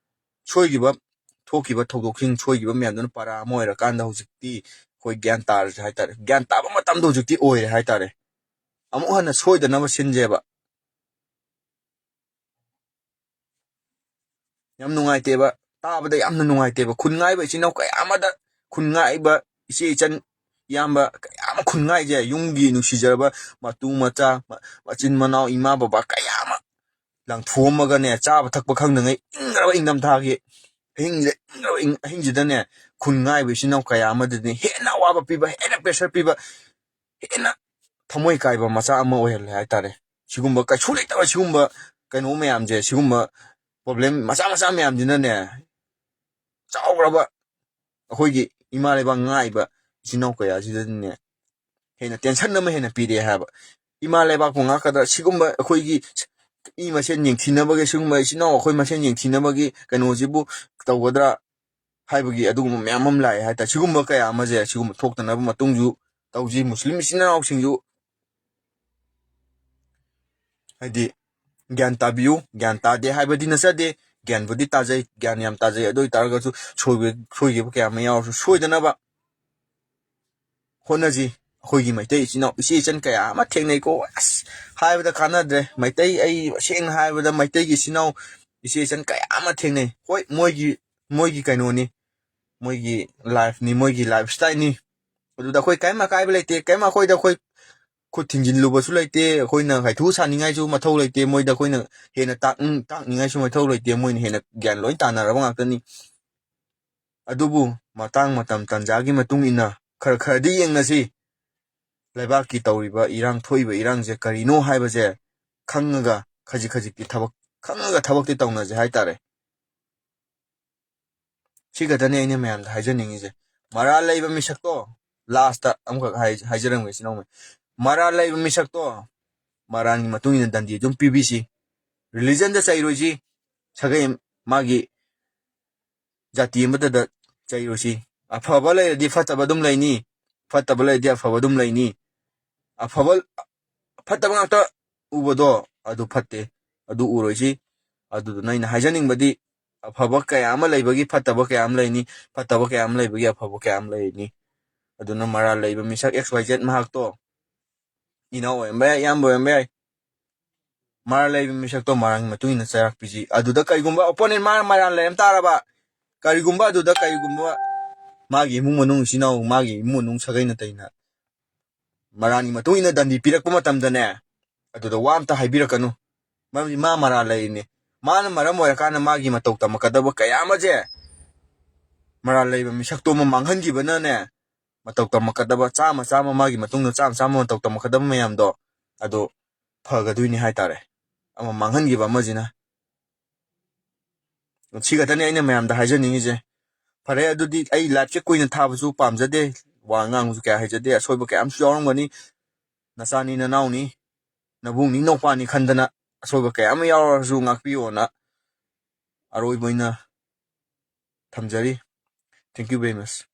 ꯊꯣꯛꯈꯤꯕ ꯊꯧꯗꯣꯛꯁꯤꯡ ꯁꯣꯏꯈꯤꯕ ꯃꯌꯥꯝꯗꯨꯅ ꯄꯥꯔꯥ ꯑꯃ ꯑꯣꯏꯔꯀꯥꯟꯗ ꯍꯧꯖꯤꯛꯇꯤ ꯑꯩꯈꯣꯏ ꯒ꯭ꯌꯥꯟ ꯇꯥꯔꯁꯦ ꯍꯥꯏꯇꯥꯔꯦ ꯒ꯭ꯌꯥꯟ ꯇꯥꯕ ꯃꯇꯝꯗ ꯍꯧꯖꯤꯛꯇꯤ ꯑꯣꯏꯔꯦ ꯍꯥꯏꯇꯥꯔꯦ ꯑꯃꯨꯛ ꯍꯟꯅ ꯁꯣꯏꯗꯅꯕ ꯁꯤꯟꯖꯦꯕ ꯌꯥꯝ ꯅꯨꯡꯉꯥꯏꯇꯦꯕ ꯇꯥꯕꯗ ꯌꯥꯝꯅ ꯅꯨꯡꯉꯥꯏꯇꯦꯕ ꯈꯨꯟꯉꯥꯏꯕ ꯏꯆꯤꯟ ꯏꯅꯥꯎ ꯀꯌꯥ ꯑꯃꯗ ꯈꯨꯟꯉꯥꯏꯕ ꯏꯆꯦ ꯏꯆꯟ ꯏꯌꯥꯝꯕ ꯀꯌꯥ ꯑꯃ ꯈꯨꯟꯉꯥꯏꯁꯦ ꯌꯨꯝꯒꯤ ꯅꯨꯡꯁꯤꯖꯔꯕ ꯃꯇꯨ ꯃꯆꯥ ꯃꯆꯤꯟ ꯃꯅꯥꯎ ꯏꯃꯥ ꯕꯕꯥ ꯀꯌꯥ ꯑꯃ ꯂꯪꯊꯣꯛꯑꯝꯃꯒꯅꯦ ꯆꯥꯕ ꯊꯛꯄ ꯈꯪꯗꯉꯩ ꯏꯪꯈ꯭ꯔꯕ ꯏꯪꯊꯝꯊꯥꯒꯤ ꯑꯍꯤꯡꯁꯤꯗꯅꯦ ꯈꯨꯟꯉꯥꯏꯕ ꯏꯆꯤꯟ ꯏꯅꯥꯎ ꯀꯌꯥ ꯑꯃꯗꯗꯤ ꯍꯦꯟꯅ ꯑꯋꯥꯕ ꯄꯤꯕ ꯍꯦꯟꯅ ꯄ꯭ꯔꯦꯁꯔ ꯄꯤꯕ ꯍꯦꯟꯅ ꯊꯃꯣꯏ ꯀꯥꯏꯕ ꯃꯆꯥ ꯑꯃ ꯑꯣꯏꯍꯜꯂꯦ ꯍꯥꯏꯇꯥꯔꯦ ꯁꯤꯒꯨꯝꯕ ꯀꯩꯁꯨ ꯂꯩꯇꯕ ꯁꯤꯒꯨꯝꯕ ꯀꯩꯅꯣ ꯃꯌꯥꯝꯁꯦ ꯁꯤꯒꯨꯝꯕ ꯄ꯭ꯔꯣꯕ꯭ꯂꯦꯝ ꯃꯆꯥ ꯃꯌꯥꯝꯁꯤꯅꯅꯦ ꯆꯥꯎꯈ꯭ꯔꯕ ꯑꯩꯈꯣꯏꯒꯤ ꯏꯃꯥ ꯂꯩꯕꯥꯛ ꯉꯥꯛꯏꯕ ꯏꯆꯤꯟ ꯏꯅꯥꯎ ꯀꯌꯥꯁꯤꯗꯅꯦ ꯍꯦꯟꯅ ꯇꯦꯟꯁꯟ ꯑꯃ ꯍꯦꯟꯅ ꯄꯤꯔꯛꯑꯦ ꯍꯥꯏꯕ ꯏꯃꯥ ꯂꯩꯕꯥꯛꯄꯨ ꯉꯥꯛꯀꯗ꯭ꯔꯥ ꯁꯤꯒꯨꯝꯕ ꯑꯩꯈꯣꯏꯒꯤ ꯃꯤ ꯃꯁꯦꯟ ꯌꯦꯡꯊꯤꯅꯕꯒꯤ ꯁꯤꯒꯨꯝꯕ ꯏꯆꯤꯟ ꯏꯅꯥꯎ ꯑꯩꯈꯣꯏ ꯃꯁꯦꯟ ꯌꯦꯡꯊꯤꯅꯕꯒꯤ ꯀꯩꯅꯣꯁꯤꯕꯨ ꯇꯧꯒꯗ꯭ꯔꯥ ꯍꯥꯏꯕꯒꯤ ꯑꯗꯨꯒꯨꯝꯕ ꯃꯌꯥꯝ ꯑꯃ ꯂꯥꯛꯑꯦ ꯍꯥꯏꯇꯥꯔꯦ ꯁꯤꯒꯨꯝꯕ ꯀꯌꯥ ꯑꯃꯁꯦ ꯁꯤꯒꯨꯝꯕ ꯊꯣꯛꯇꯅꯕ ꯃꯇꯨꯡꯁꯨ ꯇꯧꯁꯤ ꯃꯨꯁꯂꯤꯝ ꯏꯆꯤꯟ ꯏꯅꯥꯎꯁꯤꯡꯁꯨ ꯍꯥꯏꯗꯤ ꯒ꯭ꯌꯥꯟ ꯇꯥꯕꯤꯌꯨ ꯒ꯭ꯌꯥꯟ ꯇꯥꯗꯦ ꯍꯥꯏꯕꯗꯤ ꯅꯠꯆꯗꯦ ꯒ꯭ꯌꯥꯟꯕꯨꯗꯤ ꯇꯥꯖꯩ ꯒ꯭ꯌꯥꯟ ꯌꯥꯝ ꯇꯥꯖꯩ ꯑꯗꯨ ꯑꯣꯏꯇꯥꯔꯒꯁꯨ ꯁꯣꯏꯈꯤꯕ ꯀꯌꯥ ꯑꯃ ꯌꯥꯎꯔꯁꯨ ꯁꯣꯏꯗꯅꯕ ꯍꯣꯠꯅꯁꯤ ꯑꯩꯈꯣꯏꯒꯤ ꯃꯩꯇꯩ ꯏꯆꯤꯟ ꯏꯅꯥꯎ ꯏꯆꯦ ꯏꯆꯟ ꯀꯌా ꯑꯃ ꯊꯦꯡꯅꯩꯀꯣ ꯑꯁ ꯍꯥꯏꯕꯗ ꯀꯥꯟꯅꯗ꯭ꯔꯦ ꯑꯩ ꯁꯦꯡꯅ ꯍꯥꯏꯕꯗ ꯃꯩꯇꯩꯒꯤ ꯏꯆꯤꯟ ꯏꯅꯥꯎ ꯏꯆꯦ ꯏꯆꯟ ꯀꯌా ꯑꯃ ꯊꯦꯡꯅꯩ ꯍꯣꯏ ꯃꯣꯏꯒꯤ ꯀꯩꯅꯣꯅꯤ ꯃꯣꯏꯒꯤ ꯂꯥꯏꯐꯅꯤ ꯃꯣꯏꯒꯤ ꯂꯥꯏꯐ ꯁ꯭ꯇꯥꯏꯜꯅꯤ ꯑꯗꯨꯗ ꯑꯩꯈꯣꯏ ꯀꯔꯤꯝ ꯑꯀꯥꯏꯕ ꯂꯩꯇꯦ ꯀꯔꯤꯝ ꯑꯩꯈꯣꯏ ꯈꯨꯠ ꯊꯤꯡꯖꯤꯜꯂꯨꯕꯁꯨ ꯂꯩꯇꯦ ꯑꯩꯈꯣꯏꯅ ꯍꯩꯊꯨ ꯁꯥꯅꯤꯡꯉꯥꯏꯁꯨ ꯃꯊꯧ ꯂꯩꯇꯦ ꯃꯣꯏꯗ ꯑꯩꯈꯣꯏꯅ ꯍꯦꯟꯅ ꯇꯥꯛꯅꯤꯡꯉꯥꯏꯁꯨ ꯃꯊꯧ ꯂꯩꯇꯦ ꯃꯣꯏꯅ ꯍꯦꯟꯅ ꯒ꯭ꯌꯥꯟ ꯂꯣꯏ ꯇꯥꯟꯅꯔꯕ ꯉꯥꯛꯇꯅꯤ ꯑꯗꯨꯕꯨ ꯃꯇꯥꯡ ꯃꯇꯝ ꯇꯥꯟꯖꯥꯒꯤ ꯃꯇꯨꯡ ꯏꯟꯅ ꯈꯔꯗꯤ ꯌꯦꯡꯅꯁꯤ ꯂꯩꯕꯥꯛꯀꯤ ꯇꯧꯔꯤꯕ ꯊꯣꯛꯏꯕ ꯏꯔꯥꯡꯁꯦ ꯀꯔꯤꯅꯣ ꯍꯥꯏꯕꯁꯦ ꯈꯪꯉꯒ ꯈꯖꯤꯛꯇꯤ ꯊꯕꯛꯇꯤ ꯇꯧꯅꯁꯦ ꯍꯥꯏꯇꯥꯔꯦ ꯁꯤ ꯈꯛꯇꯅꯤ ꯑꯩꯅ ꯃꯌꯥꯝꯗ ꯍꯥꯏꯖꯅꯤꯡꯉꯤꯁꯦ ꯃꯔꯥꯜ ꯂꯩꯕ ꯃꯤꯁꯛꯇꯣ ꯂꯥꯁꯇ ꯑꯃꯈꯛ ꯍꯥꯏꯖꯔꯝꯒꯦ ꯏꯆꯤꯟꯅꯥꯎ ꯃꯔꯥꯜ ꯂꯩꯕ ꯃꯤꯁꯛꯇꯣ ꯃꯔꯥꯜꯒꯤ ꯃꯇꯨꯡ ꯏꯟꯅ ꯗꯟꯗꯤ ꯑꯗꯨꯝ ꯄꯤꯕꯤꯁꯤ ꯔꯤꯂꯤꯖꯟꯗ ꯆꯩꯔꯣꯏꯁꯤ ꯁꯥꯒꯩ ꯃꯥꯒꯤ ꯖꯥꯇꯤ ꯑꯃꯠꯇꯗ ꯆꯩꯔꯣꯏꯁꯤ ꯑꯐꯕ ꯂꯩꯔꯗꯤ ꯐꯠꯇꯕ ꯑꯗꯨꯝ ꯂꯩꯅꯤ ꯐꯠꯇꯕ ꯂꯩꯔꯗꯤ ꯑꯐꯕ ꯑꯗꯨꯝ ꯂꯩꯅꯤ ꯐꯠꯇꯕ ꯉꯥꯛꯇ ꯎꯕꯗꯣ ꯑꯗꯨ ꯐꯠꯇꯦ ꯑꯗꯨ ꯎꯔꯣꯏꯁꯤ ꯑꯗꯨꯗꯨꯅ ꯑꯩꯅ ꯍꯥꯏꯖꯅꯤꯡꯕꯗꯤ ꯑꯐꯕ kaya ama laibagi fataba kaya ama laini fataba kaya ama laibagi afaba kaya ama laini aduna maral laiba misak XYZ mahak to inaw oyamba yai iyamba oyamba yai maral laiba misak to marang matuing na sayak piji aduda karigumba opponent maral laim taraba karigumba aduda karigumba magi imung manung sinaw magi imung manung sagay na tayo na marani matuing na dandi pirak pumatamdane aduda wa amta haibirakano ma maral laini mana maram moyakana magi matau tamakadaba kaya ama je maral laiba misak to mamanghangiba ne matau tamakadaba chama magi matungna chama matau tamakadaba mayamdo ado phagaduini haitare ama manghangiba amajina sigatani aina mayamda haijaningije fare adudi ai life che kuina thabasu pamjade wa ngangu kya haijade asoiba kya amsu yawrangani nasani nanauni nabungni nopani khandana asoiba kya am yawrasu ngakpiyona aroi boina thamjari thank you very much